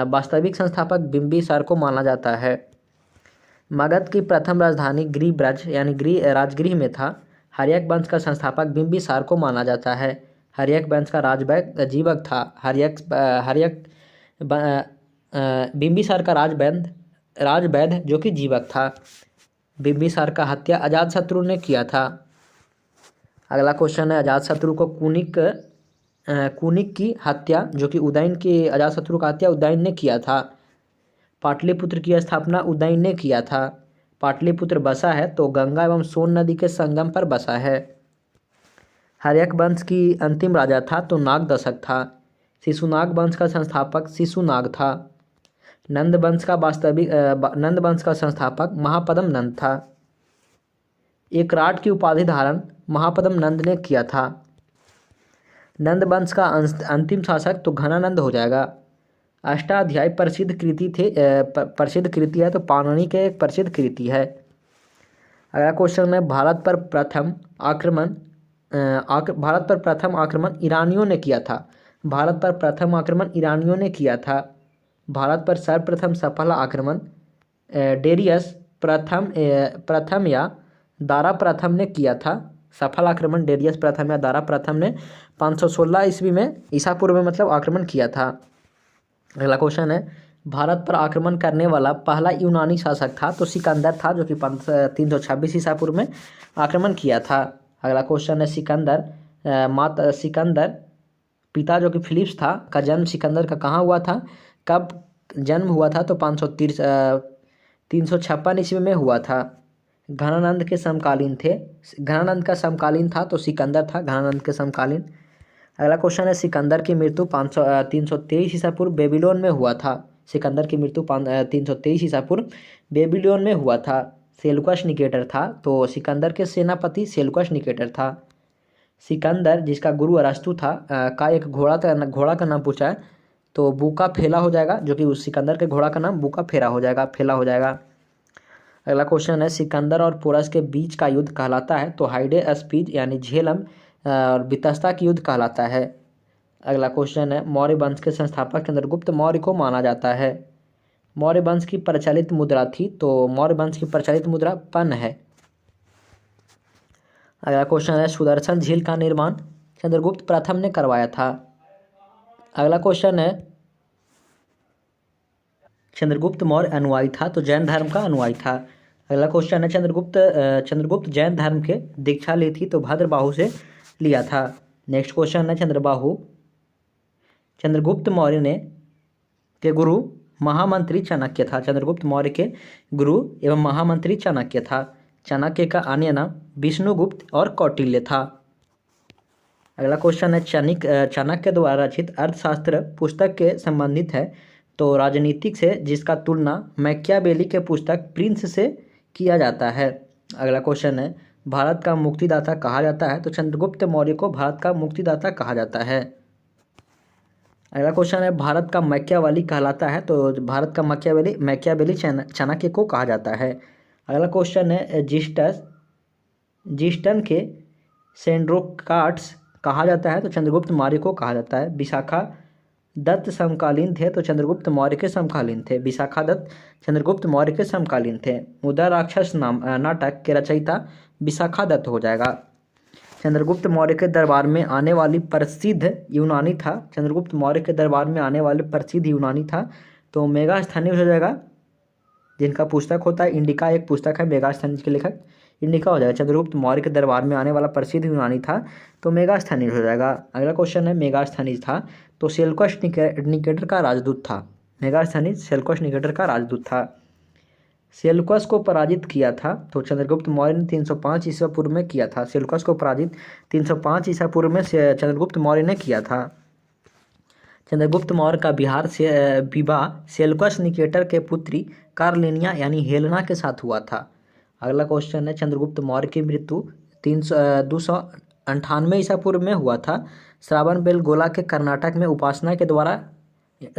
वास्तविक संस्थापक बिंबिसार को माना जाता है। मगध की प्रथम राजधानी गिरिब्रज यानी राजगृह में था। हर्यक वंश का संस्थापक बिंबिसार को माना जाता है। हर्यक वंश का राजवैद्य जीवक था। बिंबिसार का राजवैद्य जो कि जीवक था। बिंबिसार का हत्या अजातशत्रु ने किया था। अगला क्वेश्चन है, अजातशत्रु को कुनिक की हत्या जो कि अजातशत्रु का हत्या उदयन ने किया था। पाटलिपुत्र की स्थापना उदयन ने किया था। पाटलिपुत्र बसा है तो गंगा एवं सोन नदी के संगम पर बसा है। हर्यक वंश की अंतिम राजा था तो नाग दशक था। शिशुनाग वंश का संस्थापक शिशुनाग था। नंद वंश का संस्थापक महापद्म नंद था। एकराट की उपाधि धारण महापद्म नंद ने किया था। नंद वंश का अंतिम शासक तो घनानंद हो जाएगा। अष्टाध्यायी प्रसिद्ध कृति है तो पाणिनि के एक प्रसिद्ध कृति है। अगला क्वेश्चन है, भारत पर प्रथम आक्रमण ईरानियों ने किया था। भारत पर सर्वप्रथम सफल आक्रमण डेरियस प्रथम या दारा प्रथम ने किया था? सफल आक्रमण डेरियस प्रथम या दारा प्रथम ने 516 ईस्वी में ईसा पूर्व में मतलब आक्रमण किया था। अगला क्वेश्चन है, भारत पर आक्रमण करने वाला पहला यूनानी शासक था? तो सिकंदर था, जो कि 326 ईसा पूर्व में आक्रमण किया था। अगला क्वेश्चन है, सिकंदर पिता जो कि फिलिप्स था का जन्म सिकंदर का कहाँ हुआ था? कब जन्म हुआ था? तो 356 ईस्वी में हुआ था। घनानंद के समकालीन थे? घनानंद का समकालीन था तो सिकंदर था घनानंद के समकालीन। अगला क्वेश्चन है, सिकंदर की मृत्यु 323 ईसा पूर्व बेबीलोन में हुआ था? सिकंदर की मृत्यु 323 ईसा पूर्व बेबीलोन में हुआ था। सेल्यूकस निकेटर था, तो सिकंदर के सेनापति सेल्यूकस निकेटर था। सिकंदर जिसका गुरु अरस्तु था का एक घोड़ा का नाम पूछा है, तो बूका फेला हो जाएगा, जो कि उस सिकंदर के घोड़ा का नाम बूका फेला हो जाएगा। अगला क्वेश्चन है, सिकंदर और पोरस के बीच का युद्ध कहलाता है? तो हाइडे अस्पीज यानी झेलम और बितस्ता की युद्ध कहलाता है। अगला क्वेश्चन है, मौर्य वंश के संस्थापक चंद्रगुप्त मौर्य को माना जाता है? मौर्य वंश की प्रचलित मुद्रा थी? तो मौर्य वंश की प्रचलित मुद्रा पन है। अगला क्वेश्चन है, सुदर्शन झील का निर्माण चंद्रगुप्त प्रथम ने करवाया था? अगला क्वेश्चन है, चंद्रगुप्त मौर्य अनुयायी था? तो जैन धर्म का अनुयायी था। अगला क्वेश्चन है, चंद्रगुप्त जैन धर्म के दीक्षा ली थी? तो भद्रबाहु से लिया था। नेक्स्ट क्वेश्चन है, चंद्रगुप्त मौर्य ने के गुरु महामंत्री चाणक्य था? चंद्रगुप्त मौर्य के गुरु एवं महामंत्री चाणक्य था। चाणक्य का अन्य नाम विष्णुगुप्त और कौटिल्य था। अगला क्वेश्चन है, चाणक्य द्वारा रचित अर्थशास्त्र पुस्तक के संबंधित है? तो राजनीतिक से जिसका तुलना मैकियावेली के पुस्तक प्रिंस से किया जाता है। अगला क्वेश्चन है, भारत का मुक्तिदाता कहा जाता है? तो चंद्रगुप्त मौर्य को भारत का मुक्तिदाता कहा जाता है। अगला क्वेश्चन है, भारत का मैकियावेली कहलाता है? तो भारत का मैकियावेली चाणक्य को कहा जाता है। अगला क्वेश्चन है, जिस्टन के सेंड्रोकाट्स कहा जाता है? तो चंद्रगुप्त मौर्य को कहा जाता है। विशाखा दत्त समकालीन थे? तो चंद्रगुप्त मौर्य के समकालीन थे। विशाखा दत्त चंद्रगुप्त मौर्य के समकालीन थे। मुद्रा राक्षस नाटक के रचयिता विशाखा दत्त हो जाएगा। चंद्रगुप्त मौर्य के दरबार में आने वाली प्रसिद्ध यूनानी था? चंद्रगुप्त मौर्य के दरबार में आने वाले प्रसिद्ध यूनानी था तो मेगास्थनीज हो जाएगा। जिनका पुस्तक होता है इंडिका, एक पुस्तक है मेगास्थनीज के लेखक इंडिका हो जाएगा। चंद्रगुप्त मौर्य के दरबार में आने वाला प्रसिद्ध यूनानी था तो मेगास्थनीज हो जाएगा। अगला क्वेश्चन है, मेगास्थनीज था तो सेल्यूकस निकेटर का राजदूत था? मेगास्थनीज सेल्यूकस निकेटर का राजदूत था। सेल्यूकस को पराजित किया था? तो चंद्रगुप्त मौर्य ने 305 ईसा पूर्व में किया था। सेल्यूकस को पराजित 305 ईसा पूर्व में चंद्रगुप्त मौर्य ने किया था। चंद्रगुप्त मौर्य का विवाह सेल्यूकस निकेटर के पुत्री कार्लिनिया यानी हेलेना के साथ हुआ था। अगला क्वेश्चन है, चंद्रगुप्त मौर्य की मृत्यु 298 ईसा पूर्व में हुआ था। श्रावण बेलगोला के कर्नाटक में उपासना के द्वारा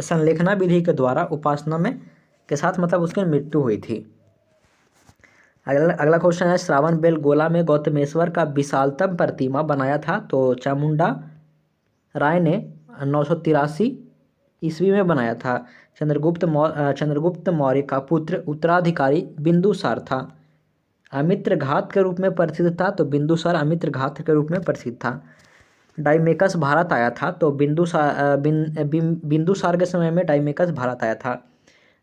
संलेखना विधि के द्वारा उपासना में के साथ मतलब उसकी मृत्यु हुई थी। अगला क्वेश्चन है, श्रावण बेलगोला में गौतमेश्वर का विशालतम प्रतिमा बनाया था? तो चामुंडा राय ने 983 ईस्वी में बनाया था। चंद्रगुप्त मौर्य का पुत्र उत्तराधिकारी बिंदुसार था। अमित्र घात के रूप में प्रसिद्ध था? तो बिंदुसार अमित्र घात के रूप में प्रसिद्ध था। डाइमेकस भारत आया था? तो बिंदुसार के समय में डाइमेकस भारत आया था।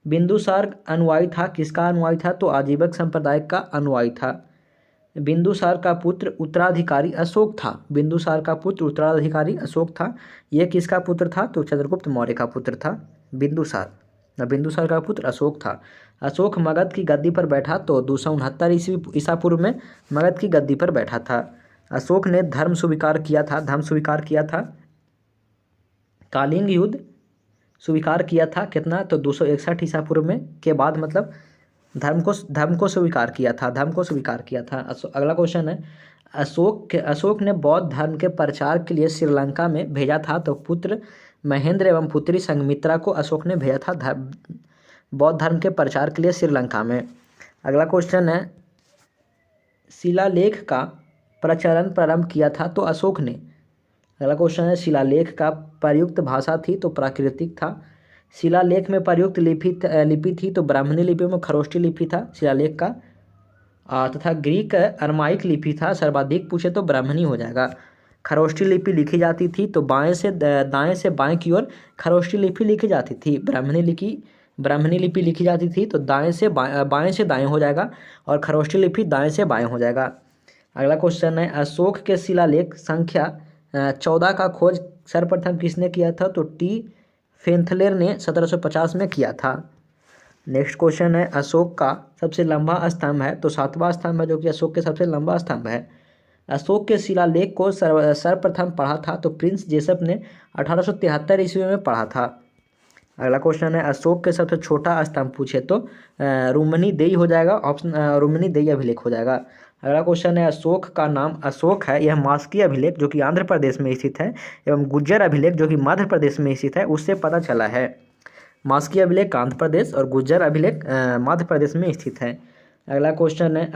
बिंदुसार अनुयायी था? किसका अनुयायी था? तो आजीवक संप्रदाय का अनुयायी था। बिंदुसार का पुत्र उत्तराधिकारी अशोक था। बिंदुसार का पुत्र उत्तराधिकारी अशोक था। यह किसका पुत्र था? तो चंद्रगुप्त मौर्य का पुत्र था बिंदुसार का पुत्र अशोक था। अशोक मगध की गद्दी पर बैठा तो 269 ईसा पूर्व में मगध की गद्दी पर बैठा था। अशोक ने धर्म स्वीकार किया था। कालिंग युद्ध स्वीकार किया था कितना? तो 261 ईसा पूर्व में के बाद मतलब धर्म को स्वीकार किया था। अगला क्वेश्चन है, अशोक ने बौद्ध धर्म के प्रचार के लिए श्रीलंका में भेजा था? तो पुत्र महेंद्र एवं पुत्री संघमित्रा को अशोक ने भेजा था बौद्ध धर्म के प्रचार के लिए श्रीलंका में। अगला क्वेश्चन है, शिलालेख का प्रचलन प्रारंभ किया था? तो अशोक ने। अगला क्वेश्चन है, शिलालेख का प्रयुक्त भाषा थी? तो प्राकृतिक था। शिलालेख में प्रयुक्त लिपि थी तो ब्राह्मणी लिपि में खरोष्ठी लिपि था शिलालेख का, तथा ग्रीक अरमाइक लिपि था। सर्वाधिक पूछे तो ब्राह्मणी हो जाएगा। खरोष्ठी लिपि लिखी जाती थी तो दाएं से बाएं की ओर खरोष्ठी लिपि लिखी जाती थी। ब्राह्मणी लिपि लिखी जाती थी तो बाएं से दाएं हो जाएगा, और खरोष्ठी लिपि दाएं से बाएं हो जाएगा। अगला क्वेश्चन है, अशोक के शिलालेख संख्या 14 का खोज सर्वप्रथम किसने किया था? तो टी फेंथलेर ने 1750 में किया था। नेक्स्ट क्वेश्चन है, अशोक का सबसे लंबा स्तंभ है? तो 7वां स्तंभ है, जो कि अशोक के सबसे लंबा स्तंभ है। अशोक के शिलालेख को सर्वप्रथम पढ़ा था तो प्रिंस जेसप ने 1873 ईस्वी में पढ़ा था। अगला क्वेश्चन है, अशोक के सबसे छोटा स्तंभ पूछे तो रुम्मनी देई हो जाएगा। ऑप्शन रुम्मनी देई अभिलेख हो जाएगा। अगला क्वेश्चन है, अशोक का नाम अशोक है, यह मास्की अभिलेख जो कि आंध्र प्रदेश में स्थित है एवं गुज्जर अभिलेख जो कि मध्य प्रदेश में स्थित है उससे पता चला है। मास्की अभिलेख आंध्र प्रदेश और गुज्जर अभिलेख मध्य प्रदेश में स्थित है। अगला क्वेश्चन है,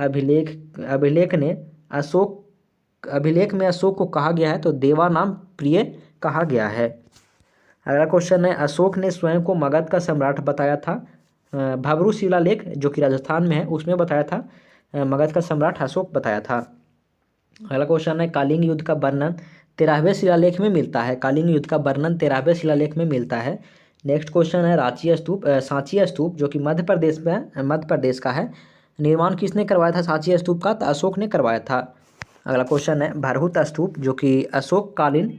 अभिलेख में अशोक को कहा गया है तो देवा नाम प्रिय कहा गया है। अगला क्वेश्चन है, अशोक ने स्वयं को मगध का सम्राट बताया था? भबरू शिलालेख जो कि राजस्थान में है उसमें बताया था, मगध का सम्राट अशोक बताया था। अगला क्वेश्चन है, कालिंग युद्ध का वर्णन 13वें शिलालेख में मिलता है। कालिंग युद्ध का वर्णन 13वें शिलालेख में मिलता है। नेक्स्ट क्वेश्चन है, सांची स्तूप जो कि मध्य प्रदेश का है, निर्माण किसने करवाया था सांची स्तूप का? तो अशोक ने करवाया था। अगला क्वेश्चन है, भरहुत स्तूप जो कि अशोककालीन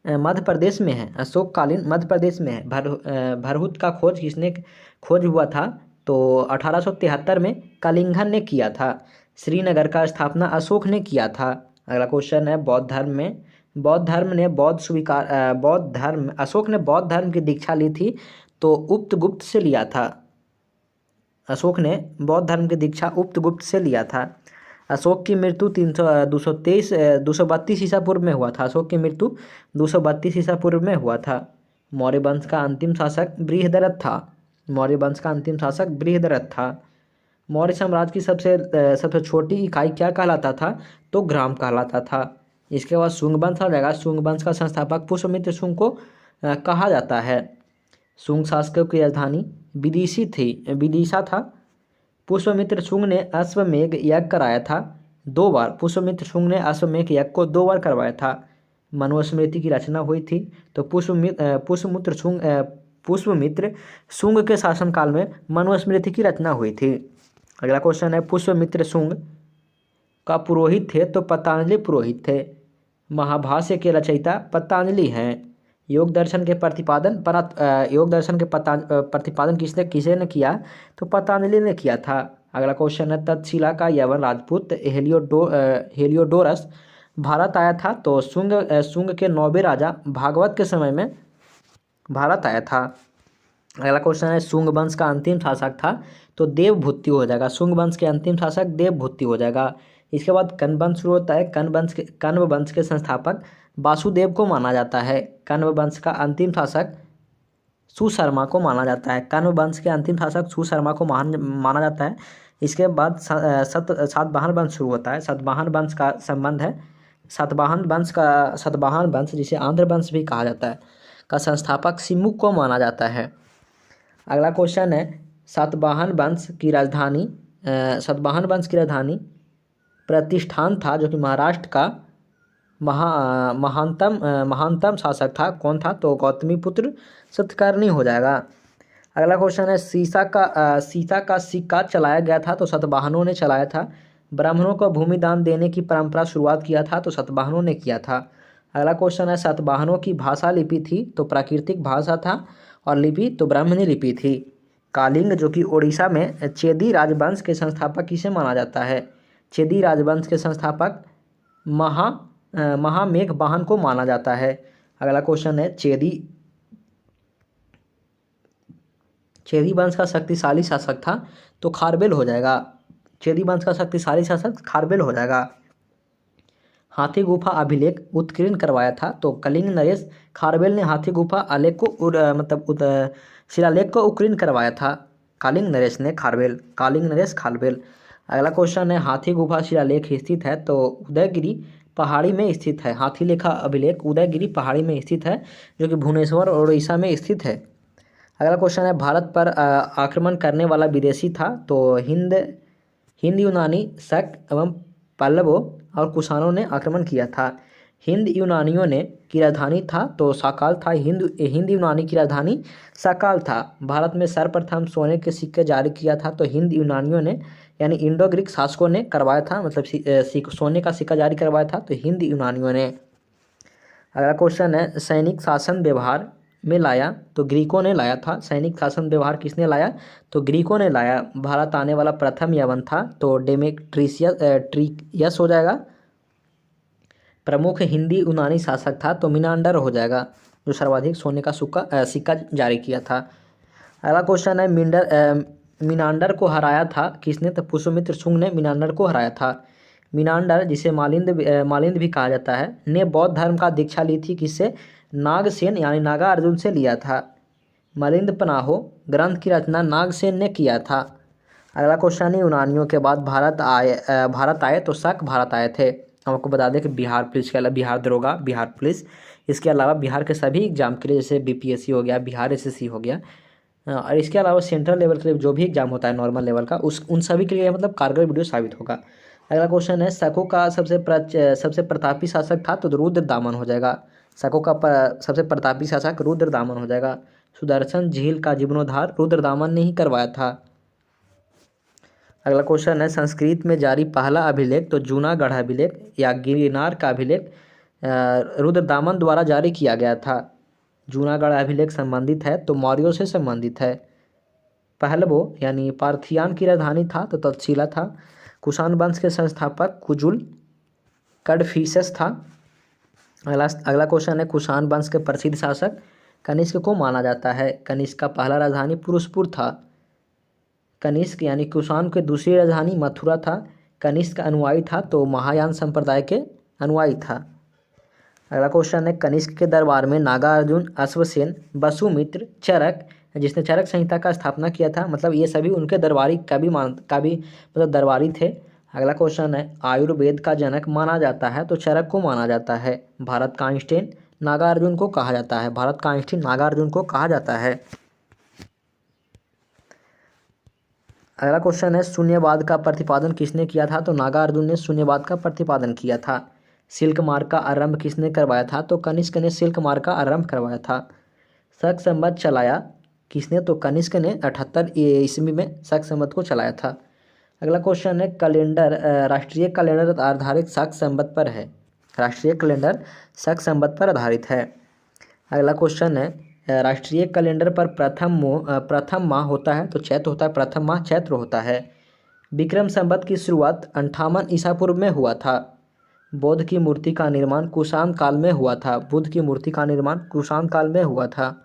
मध्य प्रदेश में है, अशोककालीन मध्य प्रदेश में है। भरहुत का खोज हुआ था तो 1873 में कलिंगन ने किया था। श्रीनगर का स्थापना अशोक ने किया था। अगला क्वेश्चन है, अशोक ने बौद्ध धर्म की दीक्षा ली थी तो उपगुप्त से लिया था। अशोक ने बौद्ध धर्म की दीक्षा उपगुप्त से लिया था। अशोक की मृत्यु 232 ईसा पूर्व में हुआ था। अशोक की मृत्यु 232 ईसा पूर्व में हुआ था। मौर्य वंश का अंतिम शासक बृहद्रथ था। मौर्य साम्राज्य की सबसे छोटी इकाई क्या कहलाता था? तो ग्राम कहलाता था। इसके बाद शुंग वंश आ जाएगा। शुंग वंश का संस्थापक पुष्यमित्र शुंग को कहा जाता है। शुंग शासकों की राजधानी विदिशा था। पुष्यमित्र शुंग ने अश्वमेध यज्ञ कराया था 2 बार। पुष्यमित्र शुंग ने अश्वमेध यज्ञ को 2 बार करवाया था। मनुस्मृति की रचना हुई थी तो पुष्यमित्र शुंग के शासनकाल में मनुस्मृति की रचना हुई थी। अगला क्वेश्चन है, पुष्यमित्र शुंग का पुरोहित थे तो पतंजलि पुरोहित थे। महाभाष्य के रचयिता पतंजलि हैं। योग दर्शन के प्रतिपादन किसने किया? तो पतंजलि ने किया था। अगला क्वेश्चन है, तक्षशिला का यवन राजपूत हेलियोडोरस भारत आया था तो शुंग के 9वें राजा भागवत के समय में भारत आया था। अगला क्वेश्चन है, शुंग वंश का अंतिम शासक था तो देवभूति हो जाएगा। शुंग वंश के अंतिम शासक देवभूति हो जाएगा। इसके बाद कण्व वंश शुरू होता है। कण्व वंश के संस्थापक वासुदेव को माना जाता है। कण्व वंश का अंतिम शासक सुशर्मा को माना जाता है। कण्व वंश के अंतिम शासक सुशर्मा को माना जाता है। इसके बाद सातवाहन वंश शुरू होता है। सातवाहन वंश का संबंध है सातवाहन वंश जिसे आंध्र वंश भी कहा जाता है का संस्थापक सिमुक को माना जाता है। अगला क्वेश्चन है, सातवाहन वंश की राजधानी प्रतिष्ठान था जो कि महाराष्ट्र का महानतम शासक था। कौन था? तो गौतमीपुत्र सतकर्णी हो जाएगा। अगला क्वेश्चन है, सीता का सिक्का चलाया गया था तो सातवाहनों ने चलाया था। ब्राह्मणों को भूमि दान देने की परंपरा शुरुआत किया था तो सातवाहनों ने किया था। अगला क्वेश्चन है, सातवाहनों की भाषा लिपि थी तो प्राकृतिक भाषा था और लिपि तो ब्राह्मणी लिपि थी। कालिंग जो कि उड़ीसा में चेदी राजवंश के संस्थापक किसे माना जाता है? चेदी राजवंश के संस्थापक महामेघवाहन को माना जाता है। अगला क्वेश्चन है, चेदी वंश का शक्तिशाली शासक था तो खारवेल हो जाएगा। चेदी वंश का शक्तिशाली शासक खारवेल हो जाएगा। हाथी गुफा अभिलेख उत्कीर्ण करवाया था तो कलिंग नरेश खारवेल ने हाथी गुफा आलेख को शिलालेख को उत्कीर्ण करवाया था। कालिंग नरेश खारवेल। अगला क्वेश्चन है, हाथी गुफा शिलालेख स्थित है तो उदयगिरी पहाड़ी में स्थित है। हाथी लेखा अभिलेख उदयगिरी पहाड़ी में स्थित है जो कि भुवनेश्वर और उड़ीसा में स्थित है। अगला क्वेश्चन है, भारत पर आक्रमण करने वाला विदेशी था। तो हिंद हिंद यूनानी, शक एवं पल्लवों और कुषाणों ने आक्रमण किया था। हिंद यूनानियों ने की राजधानी था तो साकाल था। हिंद यूनानी की राजधानी साकाल था। भारत में सर्वप्रथम सोने के सिक्के जारी किया था तो हिंद यूनानियों ने यानी इंडो ग्रीक शासकों ने करवाया था, मतलब सोने का सिक्का जारी करवाया था तो हिंद यूनानियों ने। अगला क्वेश्चन है, सैनिक शासन व्यवहार में लाया तो ग्रीकों ने लाया था। सैनिक शासन व्यवहार किसने लाया? तो ग्रीकों ने लाया। भारत आने वाला प्रथम यवन था तो ट्रियस हो जाएगा। प्रमुख हिंदी यूनानी शासक था तो मिनांडर हो जाएगा, जो सर्वाधिक सोने का सिक्का जारी किया था। अगला क्वेश्चन है, मिनांडर को हराया था किसने? तो पुष्यमित्र शुंग ने मिनांडर को हराया था। मिनांडर, जिसे मालिंद भी कहा जाता है, ने बौद्ध धर्म का दीक्षा ली थी किससे? नागसेन यानी नागा अर्जुन से लिया था। मलिंद पनाहो ग्रंथ की रचना नागसेन ने किया था। अगला क्वेश्चन है, यूनानियों के बाद भारत आए तो शक भारत आए थे। हम आपको बता दें कि बिहार पुलिस के अलावा बिहार दरोगा, बिहार पुलिस, इसके अलावा बिहार के सभी एग्जाम के लिए, जैसे बीपीएससी हो गया, बिहार एसएससी हो गया, और इसके अलावा सेंट्रल लेवल के लिए जो भी एग्जाम होता है नॉर्मल लेवल का, उन सभी के लिए मतलब कारगर वीडियो साबित होगा। अगला क्वेश्चन है, शकों का सबसे प्रतापी शासक था तो रुद्र दामन हो जाएगा। शकों का सबसे प्रतापी शासक रुद्र दामन हो जाएगा। सुदर्शन झील का जीर्णोद्धार रुद्र दामन ने ही करवाया था। अगला क्वेश्चन है, संस्कृत में जारी पहला अभिलेख तो जूनागढ़ अभिलेख या गिरनार का अभिलेख रुद्र दामन द्वारा जारी किया गया था। जूनागढ़ अभिलेख संबंधित है तो मौर्यों से संबंधित है। पहलवो यानी पार्थियान की राजधानी था तो तक्षशिला था। कुषाण वंश के संस्थापक कुजुल कडफिसेस था। अगला क्वेश्चन है, कुषाण वंश के प्रसिद्ध शासक कनिष्क को माना जाता है। कनिष्क का पहला राजधानी पुरुषपुर था। कनिष्क यानी कुषाण के दूसरी राजधानी मथुरा था। कनिष्क अनुयायी था तो महायान संप्रदाय के अनुयायी था। अगला क्वेश्चन है, कनिष्क के दरबार में नागार्जुन, अश्वसेन, वसुमित्र, चरक, जिसने चरक संहिता का स्थापना किया था, मतलब ये सभी उनके दरबारी कवि मतलब दरबारी थे। अगला क्वेश्चन है, आयुर्वेद का जनक माना जाता है तो चरक को माना जाता है। भारत का आइंस्टीन नागार्जुन को कहा जाता है। भारत का आइंस्टीन नागार्जुन को कहा जाता है। अगला क्वेश्चन है, शून्यवाद का प्रतिपादन किसने किया था? तो नागार्जुन ने शून्यवाद का प्रतिपादन किया था। सिल्क मार्ग का आरंभ किसने करवाया था? तो कनिष्क ने सिल्क मार्ग का आरंभ करवाया था। शक संवत चलाया किसने? तो कनिष्क ने 78 ईस्वी में शक संवत को चलाया था। अगला क्वेश्चन है, राष्ट्रीय कैलेंडर आधारित शक संवत पर है। राष्ट्रीय कैलेंडर शक संवत पर आधारित है। अगला क्वेश्चन है, राष्ट्रीय कैलेंडर पर प्रथम माह होता है तो चैत्र होता है। प्रथम माह चैत्र होता है। विक्रम संवत की शुरुआत 58 ईसा पूर्व में हुआ था। बुद्ध की मूर्ति का निर्माण कुषाण काल में हुआ था। बुद्ध की मूर्ति का निर्माण कुषाण काल में हुआ था।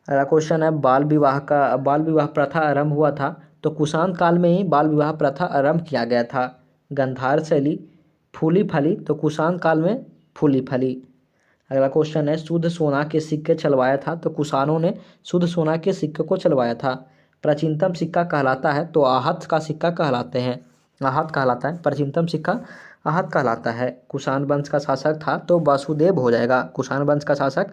अगला क्वेश्चन है, बाल विवाह प्रथा आरंभ हुआ था तो कुषाण काल में ही बाल विवाह प्रथा आरंभ किया गया था। गंधार शैली फूली फली तो कुषाण काल में फूली फली। अगला क्वेश्चन है, शुद्ध सोना के सिक्के चलवाया था तो कुषाणों ने शुद्ध सोना के सिक्के को चलवाया था। प्राचीनतम सिक्का कहलाता है तो आहत का सिक्का कहलाते हैं। आहत कहलाता है। प्राचीनतम सिक्का आहत कहलाता है। कुषाण वंश का शासक था तो वासुदेव हो जाएगा। कुषाण वंश का शासक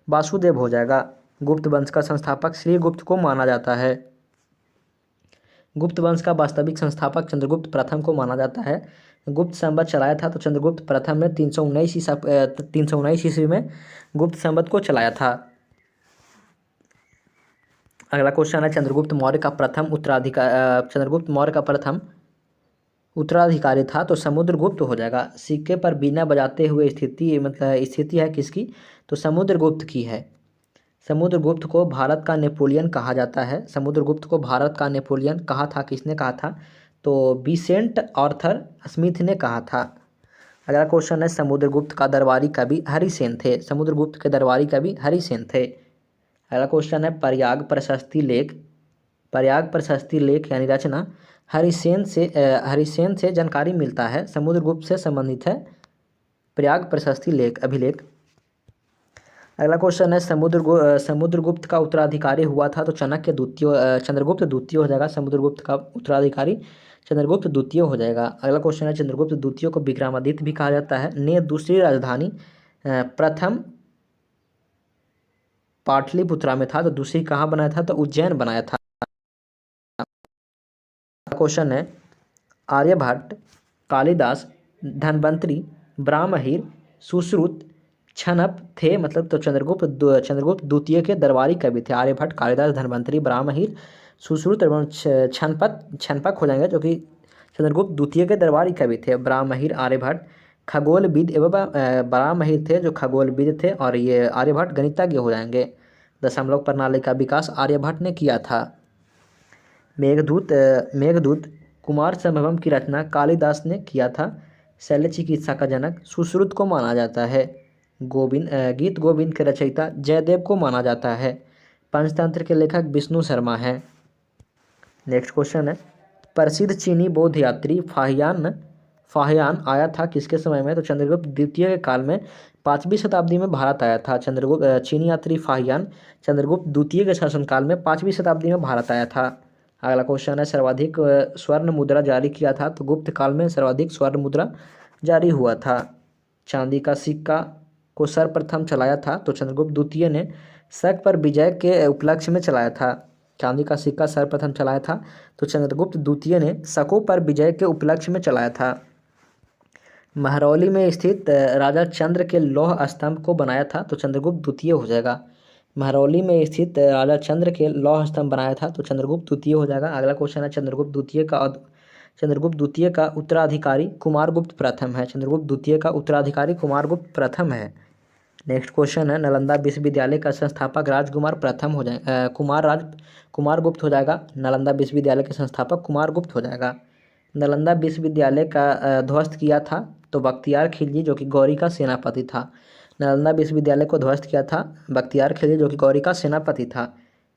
वासुदेव हो जाएगा। गुप्त वंश का संस्थापक श्रीगुप्त को माना जाता है। गुप्त वंश का वास्तविक संस्थापक चंद्रगुप्त प्रथम को माना जाता है। गुप्त संवत चलाया था तो चंद्रगुप्त प्रथम ने 319 ईस्वी में गुप्त संवत को चलाया था। अगला क्वेश्चन है, चंद्रगुप्त मौर्य का प्रथम उत्तराधिकारी था तो समुद्रगुप्त हो जाएगा। सिक्के पर बीना बजाते हुए स्थिति है किसकी? तो समुद्रगुप्त की है। समुद्रगुप्त को भारत का नेपोलियन कहा जाता है। समुद्रगुप्त को भारत का नेपोलियन कहा था, किसने कहा था? तो विसेंट आर्थर स्मिथ ने कहा था। अगला क्वेश्चन है, समुद्रगुप्त का दरबारी कवि हरिसेन थे। समुद्रगुप्त के दरबारी कवि हरिसेन थे। अगला क्वेश्चन है, प्रयाग प्रशस्ति लेख यानी रचना हरिसेन से जानकारी मिलता है। समुद्रगुप्त से संबंधित है प्रयाग प्रशस्ति लेख अभिलेख। अगला क्वेश्चन है, समुद्रगुप्त का उत्तराधिकारी हुआ था तो चंद्रगुप्त द्वितीय हो जाएगा। समुद्रगुप्त का उत्तराधिकारी चंद्रगुप्त द्वितीय हो जाएगा। अगला क्वेश्चन है, चंद्रगुप्त द्वितीय को विक्रमादित्य भी कहा जाता है। ने दूसरी राजधानी प्रथम पाटलिपुत्रा में था, तो दूसरी कहाँ बनाया था, तो उज्जैन बनाया था। क्वेश्चन है आर्यभट्ट, कालिदास, धन्वंतरि, ब्राह्महीर, सुश्रुत, छनप थे, मतलब तो चंद्रगुप्त द्वितीय के दरबारी कवि थे। आर्यभट्ट, कालिदास, धन्वंतरि, ब्राह्महीर, सुश्रुत एवं छनपक हो जाएंगे, जो कि चंद्रगुप्त द्वितीय के दरबारी कवि थे। ब्राह्महीर, आर्यभट्ट खगोलविद एवं ब्राह्महीर थे जो खगोलविद थे, और ये आर्यभट्ट गणितज्ञ हो जाएंगे। दशमलव प्रणाली का विकास आर्यभट्ट ने किया था। मेघदूत कुमार संभवम की रचना कालिदास ने किया था। शल्य चिकित्सा का जनक सुश्रुत को माना जाता है। गीत गोविंद के रचयिता जयदेव को माना जाता है। पंचतंत्र के लेखक विष्णु शर्मा हैं। नेक्स्ट क्वेश्चन है प्रसिद्ध चीनी बौद्ध यात्री फाहियान आया था किसके समय में, तो चंद्रगुप्त द्वितीय के काल में 5वीं शताब्दी में भारत आया था। चीनी यात्री फाहियान चंद्रगुप्त द्वितीय के शासनकाल में 5वीं शताब्दी में भारत आया था। अगला क्वेश्चन है सर्वाधिक स्वर्ण मुद्रा जारी किया था, तो गुप्त काल में सर्वाधिक स्वर्ण मुद्रा जारी हुआ था। चांदी का सिक्का को सर्वप्रथम चलाया था, तो चंद्रगुप्त द्वितीय ने शक पर विजय के उपलक्ष्य में चलाया था। चांदी का सिक्का सर्वप्रथम चलाया था, तो चंद्रगुप्त द्वितीय ने शकों पर विजय के उपलक्ष्य में चलाया था। महरौली में स्थित राजा चंद्र के लौह स्तंभ को बनाया था, तो चंद्रगुप्त द्वितीय हो जाएगा। महरौली में स्थित राजा चंद्र के लौह स्तंभ बनाया था, तो चंद्रगुप्त द्वितीय हो जाएगा। अगला क्वेश्चन है चंद्रगुप्त द्वितीय का उत्तराधिकारी कुमारगुप्त प्रथम है। चंद्रगुप्त द्वितीय का उत्तराधिकारी कुमारगुप्त प्रथम है। नेक्स्ट क्वेश्चन है नालंदा विश्वविद्यालय का संस्थापक राजकुमार प्रथम हो जाए कुमारगुप्त हो जाएगा। नालंदा विश्वविद्यालय के संस्थापक कुमारगुप्त हो जाएगा। नालंदा विश्वविद्यालय का ध्वस्त किया था, तो बख्तियार खिलजी जो कि गौरी का सेनापति था। नालंदा विश्वविद्यालय को ध्वस्त किया था बख्तियार खिलजी जो कि गौरी का सेनापति था।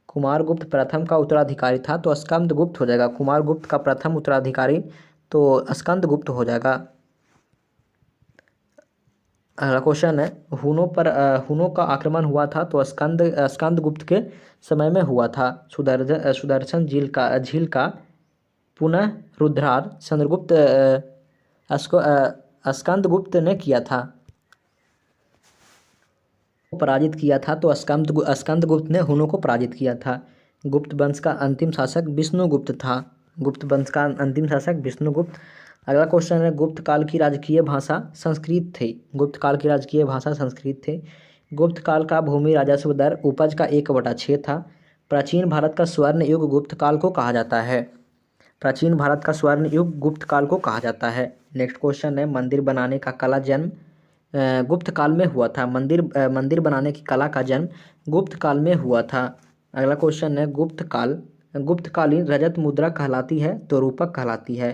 कुमारगुप्त प्रथम का उत्तराधिकारी था, तो स्कंदगुप्त हो जाएगा। कुमारगुप्त का प्रथम उत्तराधिकारी तो स्कंदगुप्त हो जाएगा। अगला क्वेश्चन है हुनों का आक्रमण हुआ था, तो स्कंदगुप्त के समय में हुआ था। सुदर्शन झील का पुनरुद्धार चंद्रगुप्त स्कंदगुप्त ने किया था, पराजित किया था, तो स्कंदगुप्त ने हुनों को पराजित किया था। गुप्त वंश का अंतिम शासक विष्णुगुप्त था। गुप्त वंश का अंतिम शासक विष्णुगुप्त। अगला क्वेश्चन है गुप्त काल की राजकीय भाषा संस्कृत थी। गुप्त काल की राजकीय भाषा संस्कृत थी। गुप्त काल का भूमि राजस्व दर उपज का 1/6 था। प्राचीन भारत का स्वर्ण युग गुप्त काल को कहा जाता है। प्राचीन भारत का स्वर्ण युग गुप्त काल को कहा जाता है। नेक्स्ट क्वेश्चन है मंदिर बनाने का कला जन्म गुप्त काल में हुआ था। मंदिर बनाने की कला का जन्म गुप्त काल में हुआ था। अगला क्वेश्चन है गुप्तकालीन रजत मुद्रा कहलाती है, तो रूपक कहलाती है।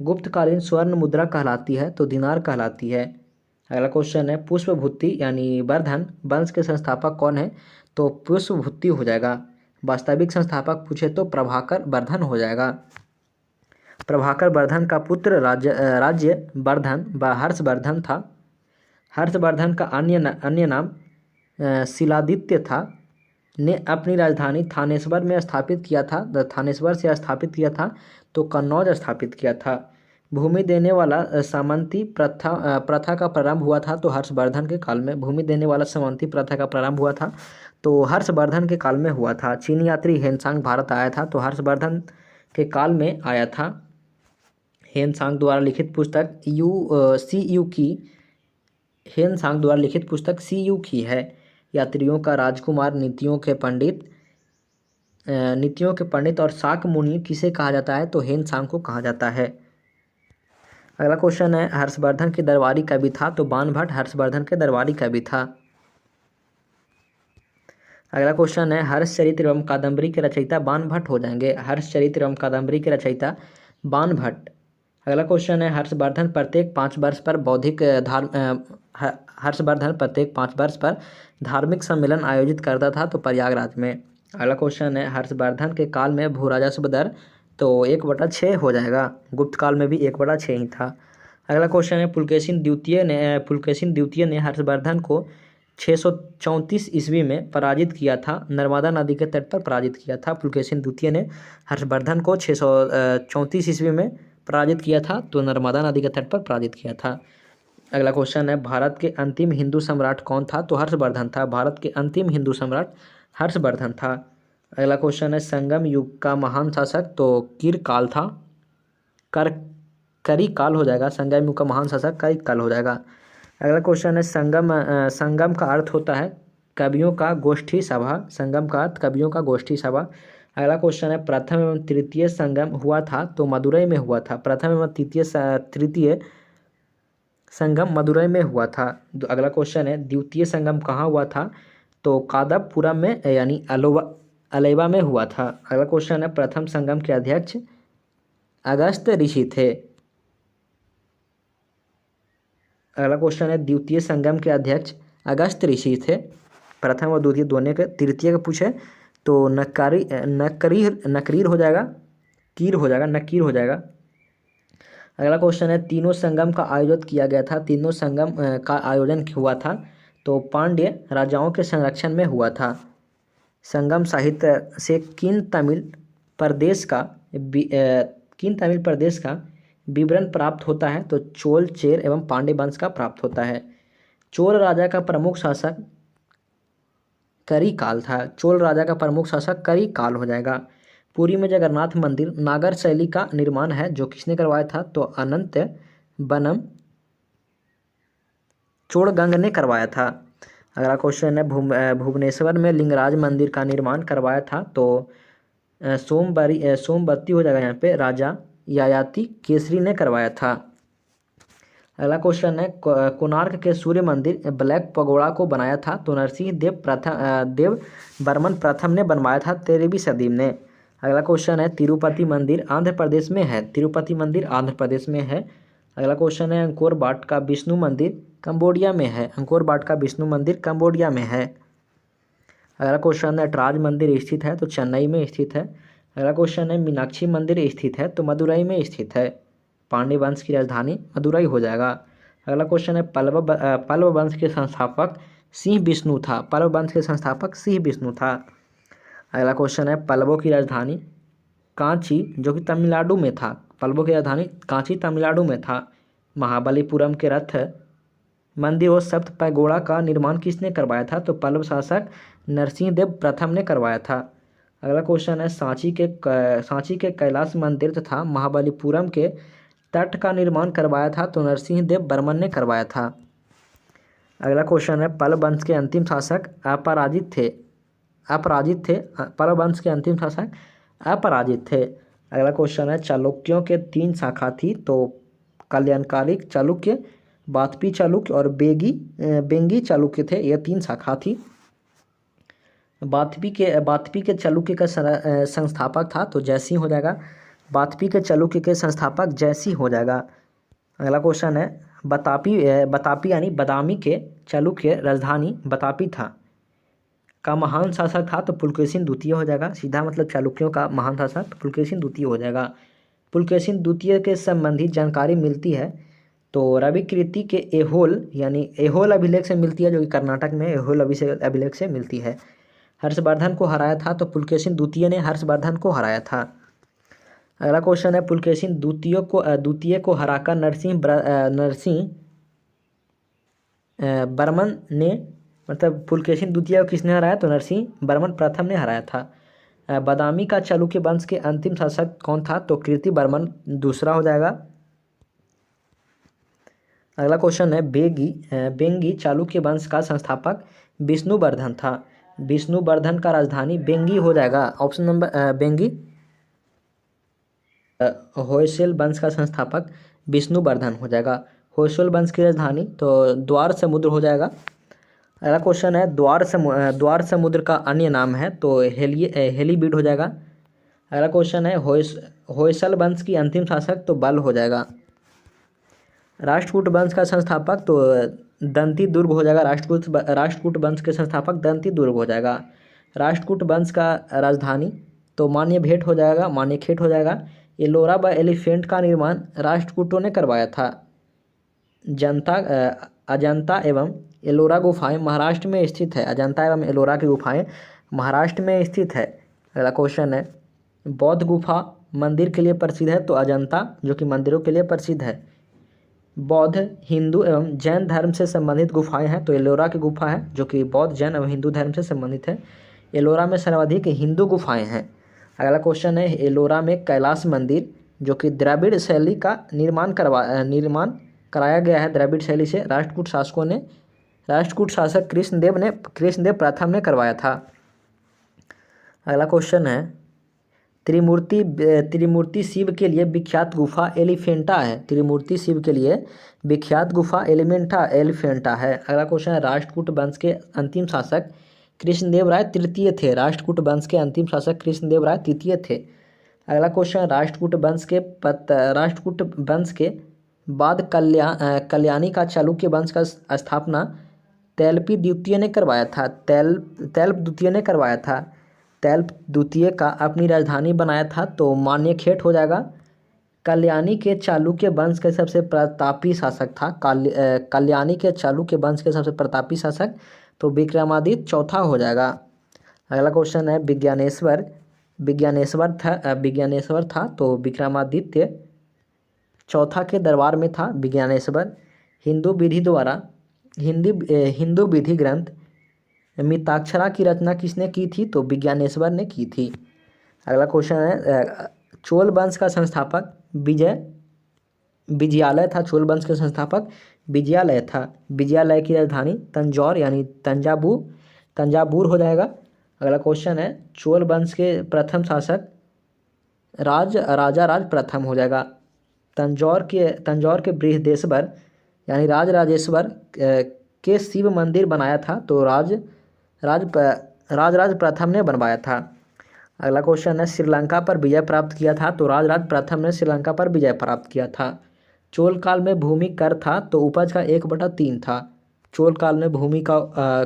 गुप्तकालीन स्वर्ण मुद्रा कहलाती है, तो दिनार कहलाती है। अगला क्वेश्चन है पुष्पभूति यानी वर्धन वंश के संस्थापक कौन है, तो पुष्पभूति हो जाएगा। वास्तविक संस्थापक पूछे तो प्रभाकर वर्धन हो जाएगा। प्रभाकर वर्धन का पुत्र राज्य वर्धन व हर्षवर्धन था। हर्षवर्धन का अन्य नाम शिलादित्य था। ने अपनी राजधानी थानेश्वर में स्थापित किया था। थानेश्वर से स्थापित किया था, तो कन्नौज स्थापित किया था। भूमि देने वाला सामंती प्रथा का प्रारंभ हुआ था, तो हर्षवर्धन के काल में। भूमि देने वाला सामंती प्रथा का प्रारंभ हुआ था, तो हर्षवर्धन के काल में हुआ था। चीनी यात्री हेनसांग भारत आया था, तो हर्षवर्धन के काल में आया था। हेनसांग द्वारा लिखित पुस्तक हेनसांग द्वारा लिखित पुस्तक CU की है। यात्रियों का राजकुमार नीतियों के पंडित और शाक मुनि किसे कहा जाता है, तो हेनसांग को कहा जाता है। अगला क्वेश्चन है हर्षवर्धन के दरबारी कवि था, तो बाणभट्ट हर्षवर्धन के दरबारी कवि था। अगला क्वेश्चन है हर्षचरित्र एवं कादम्बरी के रचयिता बाणभट्ट हो जाएंगे। हर्षचरित्र एवं कादम्बरी के रचयिता बाणभट्ट। अगला क्वेश्चन है हर्षवर्धन प्रत्येक 5 वर्ष पर धार्मिक सम्मेलन आयोजित करता था, तो प्रयागराज में। अगला क्वेश्चन है हर्षवर्धन के काल में भू राजस्व दर तो 1/6 हो जाएगा। गुप्त काल में भी 1/6 ही था। अगला क्वेश्चन है पुलकेशिन द्वितीय ने हर्षवर्धन को 634 ईस्वी में पराजित किया था। नर्मदा नदी के तट पर पराजित किया था। पुलकेशिन द्वितीय ने हर्षवर्धन को 634 ईस्वी में पराजित किया था, तो नर्मदा नदी के तट पर पराजित किया था। अगला क्वेश्चन है, भारत के अंतिम हिंदू सम्राट कौन था? तो हर्षवर्धन था। भारत के अंतिम हिंदू सम्राट हर्षवर्धन था। अगला क्वेश्चन है, संगम युग का महान शासक? तो किरकाल था। कर करिकाल हो जाएगा। संगम युग का महान शासक करिकाल हो जाएगा। अगला क्वेश्चन है, संगम का अर्थ होता है कवियों का गोष्ठी सभा। संगम का अर्थ कवियों का गोष्ठी सभा। अगला क्वेश्चन है, प्रथम एवं तृतीय संगम हुआ था? तो मदुरई में हुआ था। प्रथम एवं तृतीय संगम मदुरई में हुआ था। अगला क्वेश्चन है, द्वितीय संगम कहाँ हुआ था? तो कादबपुरम में यानी अलेवा में हुआ था। अगला क्वेश्चन है, प्रथम संगम के अध्यक्ष अगस्त ऋषि थे। अगला क्वेश्चन है, द्वितीय संगम के अध्यक्ष अगस्त ऋषि थे। प्रथम और द्वितीय दोनों के, तृतीय का पूछे तो नकरीर हो जाएगा, कीर हो जाएगा, नकीर हो जाएगा। अगला क्वेश्चन है, तीनों संगम का आयोजन किया गया था? तीनों संगम का आयोजन हुआ था तो पांड्य राजाओं के संरक्षण में हुआ था। संगम साहित्य से किन तमिल प्रदेश का विवरण प्राप्त होता है? तो चोल, चेर एवं पांड्य वंश का प्राप्त होता है। चोल राजा का प्रमुख शासक करिकाल था। चोल राजा का प्रमुख शासक करिकाल हो जाएगा। पुरी में जगन्नाथ मंदिर नागर शैली का निर्माण है, जो किसने करवाया था? तो अनंत बनम चोड़गंग ने करवाया था। अगला क्वेश्चन है, भुवनेश्वर में लिंगराज मंदिर का निर्माण करवाया था? तो सोमवती हो जाएगा यहाँ पे, राजा ययाति केसरी ने करवाया था। अगला क्वेश्चन है, कोणार्क के सूर्य मंदिर ब्लैक पगोड़ा को बनाया था? तो नरसिंह देव बर्मन प्रथम ने बनवाया था 13वीं सदी में। अगला क्वेश्चन है, तिरुपति मंदिर आंध्र प्रदेश में है? तिरुपति मंदिर आंध्र प्रदेश में है। अगला क्वेश्चन है, अंकोर वाट का विष्णु मंदिर कंबोडिया में है? अंकोर वाट का विष्णु मंदिर कंबोडिया में है। अगला क्वेश्चन है, नटराज मंदिर स्थित है? तो चेन्नई में स्थित है। अगला क्वेश्चन है, मीनाक्षी मंदिर स्थित है? तो मदुरई में स्थित है। पांड्य वंश की राजधानी मदुरई हो जाएगा। अगला क्वेश्चन है, पल्लव वंश के संस्थापक सिंह विष्णु था? पल्लव वंश के संस्थापक सिंह विष्णु था। अगला क्वेश्चन है, पल्लवों की राजधानी कांची जो कि तमिलनाडु में था? पल्लवों की राजधानी कांची तमिलनाडु में था। महाबलीपुरम के रथ मंदिर और सप्त पैगोड़ा का निर्माण किसने करवाया था? तो पल्लव शासक नरसिंह देव प्रथम ने करवाया था। अगला क्वेश्चन है, सांची के कैलाश मंदिर तथा महाबलीपुरम के तट का निर्माण करवाया था? तो नरसिंह देव बर्मन ने करवाया था। अगला क्वेश्चन है, पल्लव वंश के अंतिम शासक अपराजित थे? पल्लव वंश के अंतिम शासक अपराजित थे। अगला क्वेश्चन है, चालुक्यों के 3 शाखा थी? तो कल्याणकारी चालुक्य, वातपी चालुक्य और बेंगी चालुक्य थे। ये 3 शाखा थी। वातपी के चालुक्य का संस्थापक था? तो जयसिंह हो जाएगा। वातपी के चालुक्य के संस्थापक जयसिंह हो जाएगा। अगला क्वेश्चन है, बतापी यानी बादामी के चालुक्य राजधानी बतापी था का महान शासक था? तो पुलकेशिन द्वितीय हो जाएगा। सीधा मतलब चालुक्यों का महान शासक पुलकेशिन द्वितीय हो जाएगा। पुलकेशिन द्वितीय के संबंधित जानकारी मिलती है तो रवि कीर्ति के एहोल अभिलेख से मिलती है, जो कि कर्नाटक में एहोल अभिलेख से मिलती है। हर्षवर्धन को हराया था? तो पुलकेशिन द्वितीय ने हर्षवर्धन को हराया था। अगला क्वेश्चन है, पुलकेशिन द्वितीय को हराकर नरसिंह बर्मन ने, मतलब पुलकेशिन द्वितीय को किसने हराया? तो नरसिंह बर्मन प्रथम ने हराया था। बादामी का चालुक्य वंश के अंतिम शासक कौन था? तो कीर्ति बर्मन दूसरा हो जाएगा। अगला क्वेश्चन है, बेंगी चालुक्य वंश का संस्थापक विष्णुवर्धन था? विष्णुवर्धन का राजधानी बेंगी हो जाएगा। Option number बेंगी। होयसल वंश का संस्थापक विष्णुवर्धन हो जाएगा। होयसल वंश की राजधानी तो द्वार समुद्र हो जाएगा। अगला क्वेश्चन है, द्वार समुद्र का अन्य नाम है? तो हेलीबीड हो जाएगा। अगला क्वेश्चन है, होयसल वंश की अंतिम शासक? तो बल हो जाएगा। राष्ट्रकूट वंश का संस्थापक? तो दंती दुर्ग हो जाएगा। राष्ट्रकूट वंश के संस्थापक दंती दुर्ग हो जाएगा। राष्ट्रकूट वंश का राजधानी तो मान्यखेट हो जाएगा। एलोरा व एलिफेंट का निर्माण राष्ट्रकूटों ने करवाया था। अजंता एवं एलोरा गुफाएं महाराष्ट्र में स्थित है। अजंता एवं एलोरा की गुफाएं महाराष्ट्र में स्थित है। अगला क्वेश्चन है, बौद्ध गुफा मंदिर के लिए प्रसिद्ध है? तो अजंता जो कि मंदिरों के लिए प्रसिद्ध है। बौद्ध, हिंदू एवं जैन धर्म से संबंधित गुफाएं हैं? तो एलोरा की गुफा है जो कि बौद्ध, जैन एवं हिंदू धर्म से संबंधित है। एलोरा में सर्वाधिक हिंदू गुफाएं हैं। अगला क्वेश्चन है, एलोरा में कैलाश मंदिर जो कि द्रविड़ शैली का निर्माण कराया गया है द्रविड़ शैली से, राष्ट्रकूट शासक कृष्णदेव प्रथम ने करवाया था। अगला क्वेश्चन है, त्रिमूर्ति शिव के लिए विख्यात गुफा एलिफेंटा है। त्रिमूर्ति शिव के लिए विख्यात गुफा एलिफेंटा है। अगला क्वेश्चन है, राष्ट्रकूट वंश के अंतिम शासक कृष्णदेव राय तृतीय थे। राष्ट्रकूट वंश के अंतिम शासक कृष्णदेव राय तृतीय थे। अगला क्वेश्चन, राष्ट्रकूट वंश के बाद कल्याणी का चालुक्य वंश का स्थापना तैलपी द्वितीय ने करवाया था। तैलप द्वितीय ने करवाया था। तैलप द्वितीय का अपनी राजधानी बनाया था तो मान्यखेट हो जाएगा। कल्याणी के चालुक्य वंश के सबसे प्रतापी शासक था। कल्याणी के चालुक्य वंश के सबसे प्रतापी शासक तो विक्रमादित्य चौथा हो जाएगा। अगला क्वेश्चन है, विज्ञानेश्वर था तो विक्रमादित्य चौथा के दरबार में था विज्ञानेश्वर। हिंदू विधि ग्रंथ मिताक्षरा की रचना किसने की थी? तो विज्ञानेश्वर ने की थी। अगला क्वेश्चन है, चोल वंश का संस्थापक विजयालय था। चोल वंश का संस्थापक विजयालय था। विजयालय की राजधानी तंजौर यानी तंजावुर हो जाएगा। अगला क्वेश्चन है, चोल वंश के प्रथम शासक राजा राज प्रथम हो जाएगा। तंजौर के बृहदेश्वर यानी राजराजेश्वर के शिव मंदिर बनाया था तो राज प्रथम ने बनवाया था। अगला क्वेश्चन है, श्रीलंका पर विजय प्राप्त किया था तो राज प्रथम ने श्रीलंका पर विजय प्राप्त किया था। चोल काल में भूमि कर था तो उपज का 1/3 था। चोल काल में भूमि का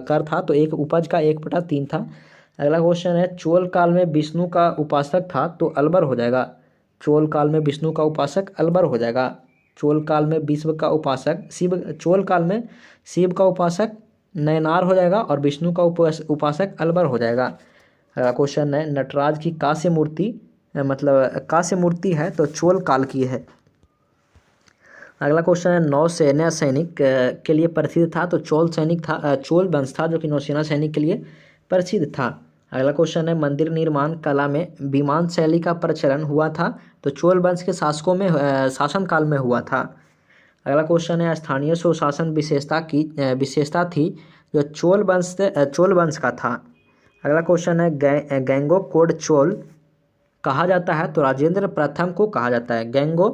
कर था तो उपज का 1/3 था। अगला क्वेश्चन है, चोल काल में विष्णु का उपासक था तो अलबर हो जाएगा। चोल काल में विष्णु का उपासक अलबर हो जाएगा। चोल काल में चोल काल में शिव का उपासक नयनार हो जाएगा और विष्णु का उपासक अलबर हो जाएगा। अगला क्वेश्चन है, नटराज की कांस्य मूर्ति है तो चोल काल की है। अगला क्वेश्चन है, नौसेना सैनिक के लिए प्रसिद्ध था तो चोल वंश था जो कि नौसेना सैनिक के लिए प्रसिद्ध था। अगला क्वेश्चन है, मंदिर निर्माण कला में विमान शैली का प्रचलन हुआ था तो चोल वंश के शासन काल में हुआ था। अगला क्वेश्चन है, स्थानीय सुशासन विशेषता थी जो चोल वंश का था। अगला क्वेश्चन है, गैंगो कोड चोल कहा जाता है तो राजेंद्र प्रथम को कहा जाता है। गैंगो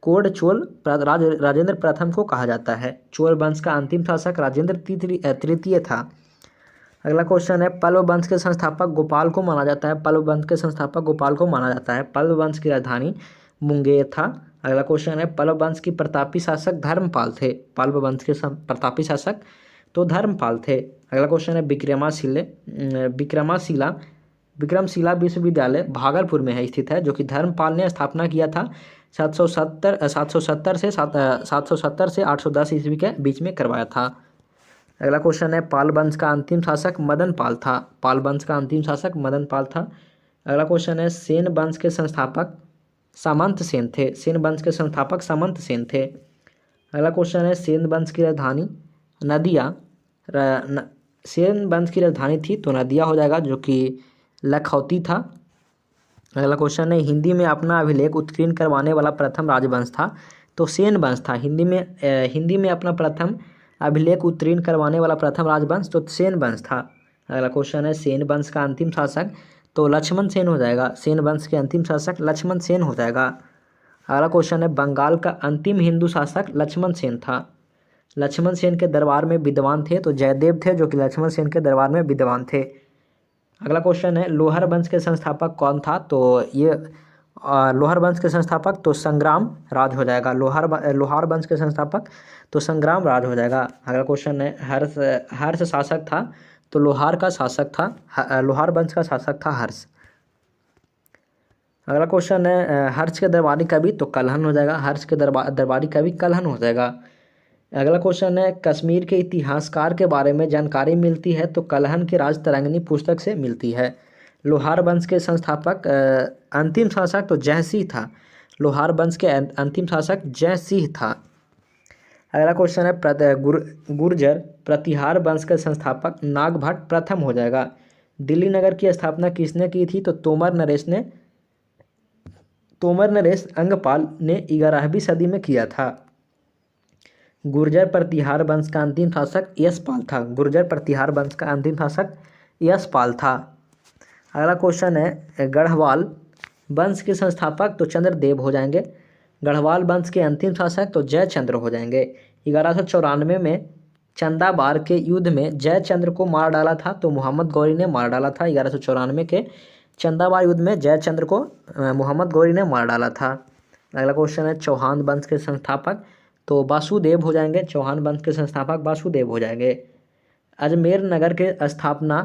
कोड चोल राजेंद्र प्रथम को कहा जाता है। चोल वंश का अंतिम शासक राजेंद्र तृतीय था। अगला क्वेश्चन है, पल्लव वंश के संस्थापक गोपाल को माना जाता है। पल्लव वंश के संस्थापक गोपाल को माना जाता है। पल्लव वंश की राजधानी मुंगेर था। अगला क्वेश्चन है, पल्लव वंश की प्रतापी शासक धर्मपाल थे। पल्लव वंश के प्रतापी शासक तो धर्मपाल थे। अगला क्वेश्चन है, विक्रमशिला विश्वविद्यालय भागलपुर में स्थित है जो कि धर्मपाल ने स्थापना किया था 770 से 810 ईस्वी के बीच में करवाया था। अगला क्वेश्चन है, पाल वंश का अंतिम शासक मदन पाल था। पाल वंश का अंतिम शासक मदन पाल था। अगला क्वेश्चन है, सेन वंश के संस्थापक सामंत सेन थे। सेन वंश के संस्थापक सामंत सेन थे। अगला क्वेश्चन है, सेन वंश की राजधानी सेन वंश की राजधानी थी तो नदिया हो जाएगा जो कि लखौती था। अगला क्वेश्चन है, हिंदी में अपना अभिलेख उत्कीर्ण करवाने वाला प्रथम राजवंश था तो सेन वंश था। हिंदी में अपना प्रथम अभिलेख उत्कीर्ण करवाने वाला प्रथम राजवंश तो सेन वंश था। अगला क्वेश्चन है, सेन वंश का अंतिम शासक तो लक्ष्मण सेन हो जाएगा। सेन वंश के अंतिम शासक लक्ष्मण सेन हो जाएगा। अगला क्वेश्चन है, बंगाल का अंतिम हिंदू शासक लक्ष्मण सेन था। लक्ष्मण सेन के दरबार में विद्वान थे तो जयदेव थे जो कि लक्ष्मण सेन के दरबार में विद्वान थे। अगला क्वेश्चन है, लोहर वंश के संस्थापक कौन था? तो ये लोहर वंश के संस्थापक तो संग्राम राज हो जाएगा। लोहार वंश के संस्थापक तो संग्राम राज हो जाएगा। अगला क्वेश्चन है, हर्ष शासक था तो लोहार का शासक था। लोहार वंश का शासक था हर्ष। अगला क्वेश्चन है, हर्ष के दरबारी कवि तो कल्हन हो जाएगा। हर्ष के दरबारी कवि कल्हन हो जाएगा। अगला क्वेश्चन है, कश्मीर के इतिहासकार के बारे में जानकारी मिलती है तो कल्हन की राजतरंगिणी पुस्तक से मिलती है। लोहार वंश के संस्थापक अंतिम शासक तो जयसिंह था। लोहार वंश के अंतिम शासक जयसिंह था। अगला क्वेश्चन है गुर्जर प्रतिहार वंश के संस्थापक नागभट्ट प्रथम हो जाएगा। दिल्ली नगर की स्थापना किसने की थी? तो तोमर नरेश अंगपाल ने 11वीं सदी में किया था। गुर्जर प्रतिहार वंश का अंतिम शासक यशपाल था। गुर्जर प्रतिहार वंश का अंतिम शासक यशपाल था। अगला क्वेश्चन है गढ़वाल वंश के संस्थापक तो चंद्रदेव हो जाएंगे। गढ़वाल वंश के अंतिम शासक तो जयचंद्र हो जाएंगे। 1194 में चंदाबार के युद्ध में जयचंद्र को मार डाला था तो मोहम्मद गौरी ने मार डाला था। 1194 के चंदाबार युद्ध में जयचंद्र को मोहम्मद गौरी ने मार डाला था। अगला क्वेश्चन है चौहान वंश के संस्थापक तो वासुदेव हो जाएंगे। चौहान वंश के संस्थापक वासुदेव हो जाएंगे। अजमेर नगर के स्थापना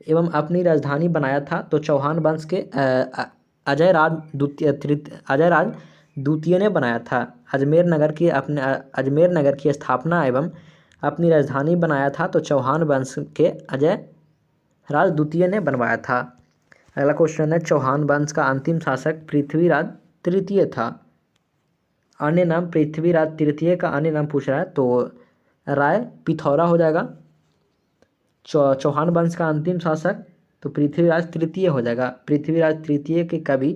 एवं अपनी राजधानी बनाया था तो चौहान वंश के अजय राज द्वितीय ने बनाया था। अजमेर नगर की स्थापना एवं अपनी राजधानी बनाया था तो चौहान वंश के अजय राज द्वितीय ने बनवाया था। अगला क्वेश्चन है चौहान वंश का अंतिम शासक पृथ्वीराज तृतीय था। अन्य नाम पृथ्वीराज तृतीय का अन्य नाम पूछ रहा है तो राय पिथौरा हो जाएगा। चौहान वंश का अंतिम शासक तो पृथ्वीराज तृतीय हो जाएगा। पृथ्वीराज तृतीय के कवि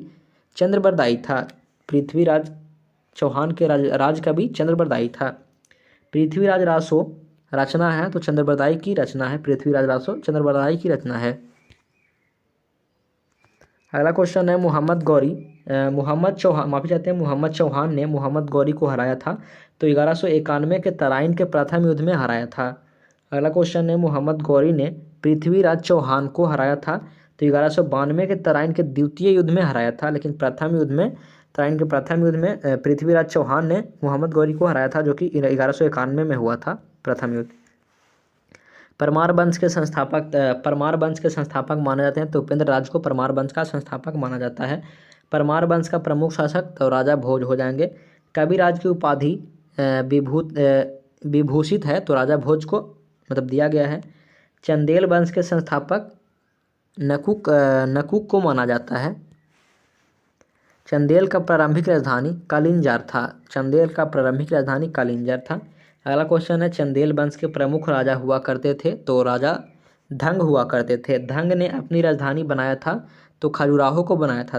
चंद्रबरदाई था। पृथ्वीराज चौहान के राज कवि चंद्रबरदाई था। पृथ्वीराज रासो रचना है तो चंद्रबरदाई की रचना है। पृथ्वीराज रासो चंद्रबरदाई की रचना है। अगला क्वेश्चन है मोहम्मद चौहान ने मोहम्मद गौरी को हराया था तो 1191 के तराइन के प्रथम युद्ध में हराया था। अगला क्वेश्चन है मोहम्मद गौरी ने पृथ्वीराज चौहान को हराया था तो 1192 के तराइन के द्वितीय युद्ध में हराया था। लेकिन तराइन के प्रथम युद्ध में पृथ्वीराज चौहान ने मोहम्मद गौरी को हराया था जो कि 1191 में हुआ था प्रथम युद्ध। परमार वंश के संस्थापक माने जाते हैं तो उपेंद्र राज को परमार वंश का संस्थापक माना जाता है। परमार वंश का प्रमुख शासक तो राजा भोज हो जाएंगे। कविराज की उपाधि विभूषित है तो राजा भोज को दिया गया है। चंदेल वंश के संस्थापक नकुक को माना जाता है। चंदेल का प्रारंभिक राजधानी कालिंजर था। अगला क्वेश्चन है चंदेल वंश के प्रमुख राजा हुआ करते थे तो राजा धंग हुआ करते थे। धंग ने अपनी राजधानी बनाया था तो खजुराहो को बनाया था।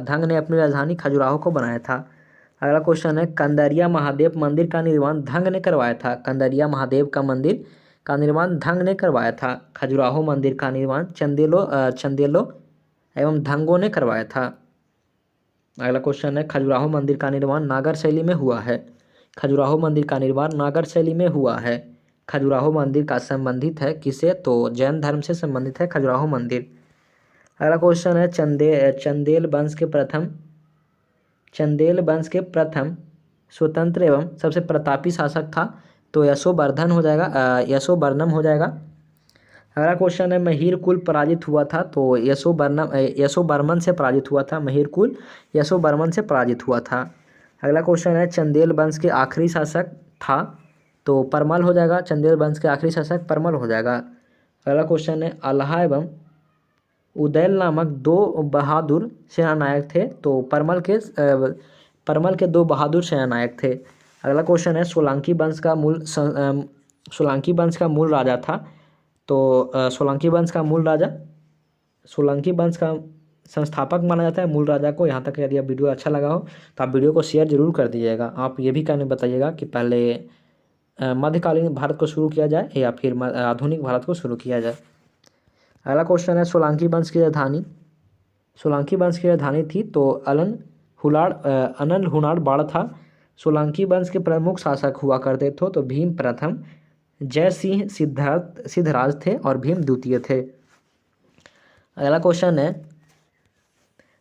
अगला क्वेश्चन है कंदरिया महादेव मंदिर का निर्माण धंग ने करवाया था। कंदरिया महादेव का मंदिर का निर्माण धंग ने करवाया था। खजुराहो मंदिर का निर्माण चंदेलो एवं धंगों ने करवाया था। अगला क्वेश्चन है खजुराहो मंदिर का निर्माण नागर शैली में हुआ है। खजुराहो मंदिर का संबंधित है किसे? तो जैन धर्म से संबंधित है खजुराहो मंदिर। अगला क्वेश्चन है चंदेल वंश के प्रथम स्वतंत्र एवं सबसे प्रतापी शासक था तो यशोवर्धन हो जाएगा। यशोवर्णम हो जाएगा। अगला क्वेश्चन है महिर कुल पराजित हुआ था तो यशोवर्मन से पराजित हुआ था। महिर कुल यशोवर्मन से पराजित हुआ था। अगला क्वेश्चन है चंदेल वंश के आखिरी शासक था तो परमल हो जाएगा। चंदेल वंश के आखिरी शासक परमल हो जाएगा। अगला क्वेश्चन है अल्लाह एवं उदैल नामक दो बहादुर सेनानायक थे तो परमल के दो बहादुर सेनानायक थे। अगला क्वेश्चन है सोलंकी वंश का मूल राजा था तो सोलंकी वंश का संस्थापक माना जाता है मूल राजा को। यहाँ तक यदि आप वीडियो अच्छा लगा हो तो आप वीडियो को शेयर जरूर कर दीजिएगा। आप ये भी कहने बताइएगा कि पहले मध्यकालीन भारत को शुरू किया जाए या फिर आधुनिक भारत को शुरू किया जाए। अगला क्वेश्चन है सोलंकी वंश की राजधानी थी तो अनल हुनार बाढ़ था। सोलंकी वंश के प्रमुख शासक हुआ करते थे तो भीम प्रथम, जय सिंह सिद्धराज थे और भीम द्वितीय थे। अगला क्वेश्चन है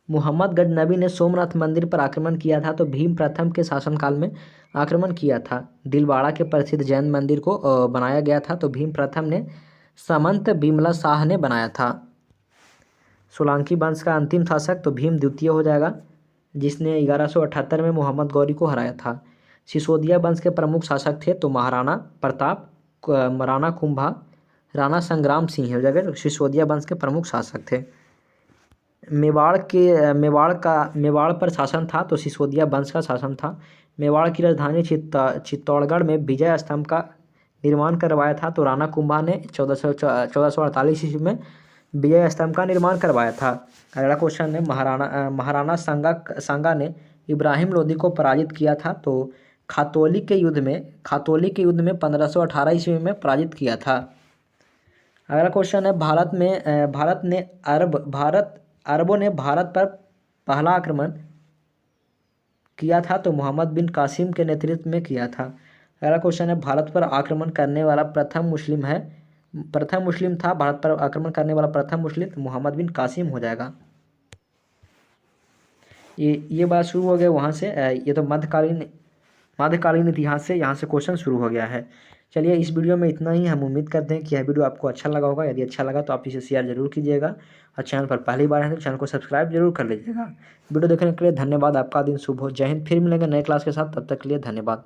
मोहम्मद गजनबी ने सोमनाथ मंदिर पर आक्रमण किया था तो भीम प्रथम के शासनकाल में आक्रमण किया था। दिलवाड़ा के प्रसिद्ध जैन मंदिर को बनाया गया था तो भीम प्रथम ने सामंत बिमला शाह ने बनाया था। सोलंकी वंश का अंतिम शासक तो भीम द्वितीय हो जाएगा जिसने 1178 में मोहम्मद गौरी को हराया था। सिसोदिया वंश के प्रमुख शासक थे तो महाराणा प्रताप, राणा कुंभा, राणा संग्राम सिंह हो जाएगा। सिसोदिया वंश के प्रमुख शासक थे। मेवाड़ पर शासन था तो सिसोदिया वंश का शासन था। मेवाड़ की राजधानी चित्तौड़गढ़ में विजय स्तंभ का निर्माण करवाया था? तो राणा कुंभा ने 1448 ईस्वी में विजय स्तंभ का निर्माण करवाया था। अगला क्वेश्चन है, महाराणा सांगा ने इब्राहिम लोदी को पराजित किया था? तो खातौली के युद्ध में 1518 ईस्वी में पराजित किया था। अगला क्वेश्चन है, अरबों ने भारत पर पहला आक्रमण किया था? तो मोहम्मद बिन कासिम के नेतृत्व में किया था। अगला क्वेश्चन है, भारत पर आक्रमण करने वाला प्रथम मुस्लिम था भारत पर आक्रमण करने वाला प्रथम मुस्लिम मोहम्मद बिन कासिम हो जाएगा। ये बात शुरू हो गया वहाँ से। ये तो मध्यकालीन इतिहास से यहाँ से क्वेश्चन शुरू हो गया है। चलिए, इस वीडियो में इतना ही। हम उम्मीद करते हैं कि यह वीडियो आपको अच्छा लगा होगा। यदि अच्छा लगा तो आप इसे शेयर जरूर कीजिएगा और चैनल पर पहली बार है तो चैनल को सब्सक्राइब जरूर कर लीजिएगा। वीडियो देखने के लिए धन्यवाद। आपका दिन शुभ हो। जय हिंद। फिर मिलेंगे नए क्लास के साथ, तब तक के लिए धन्यवाद।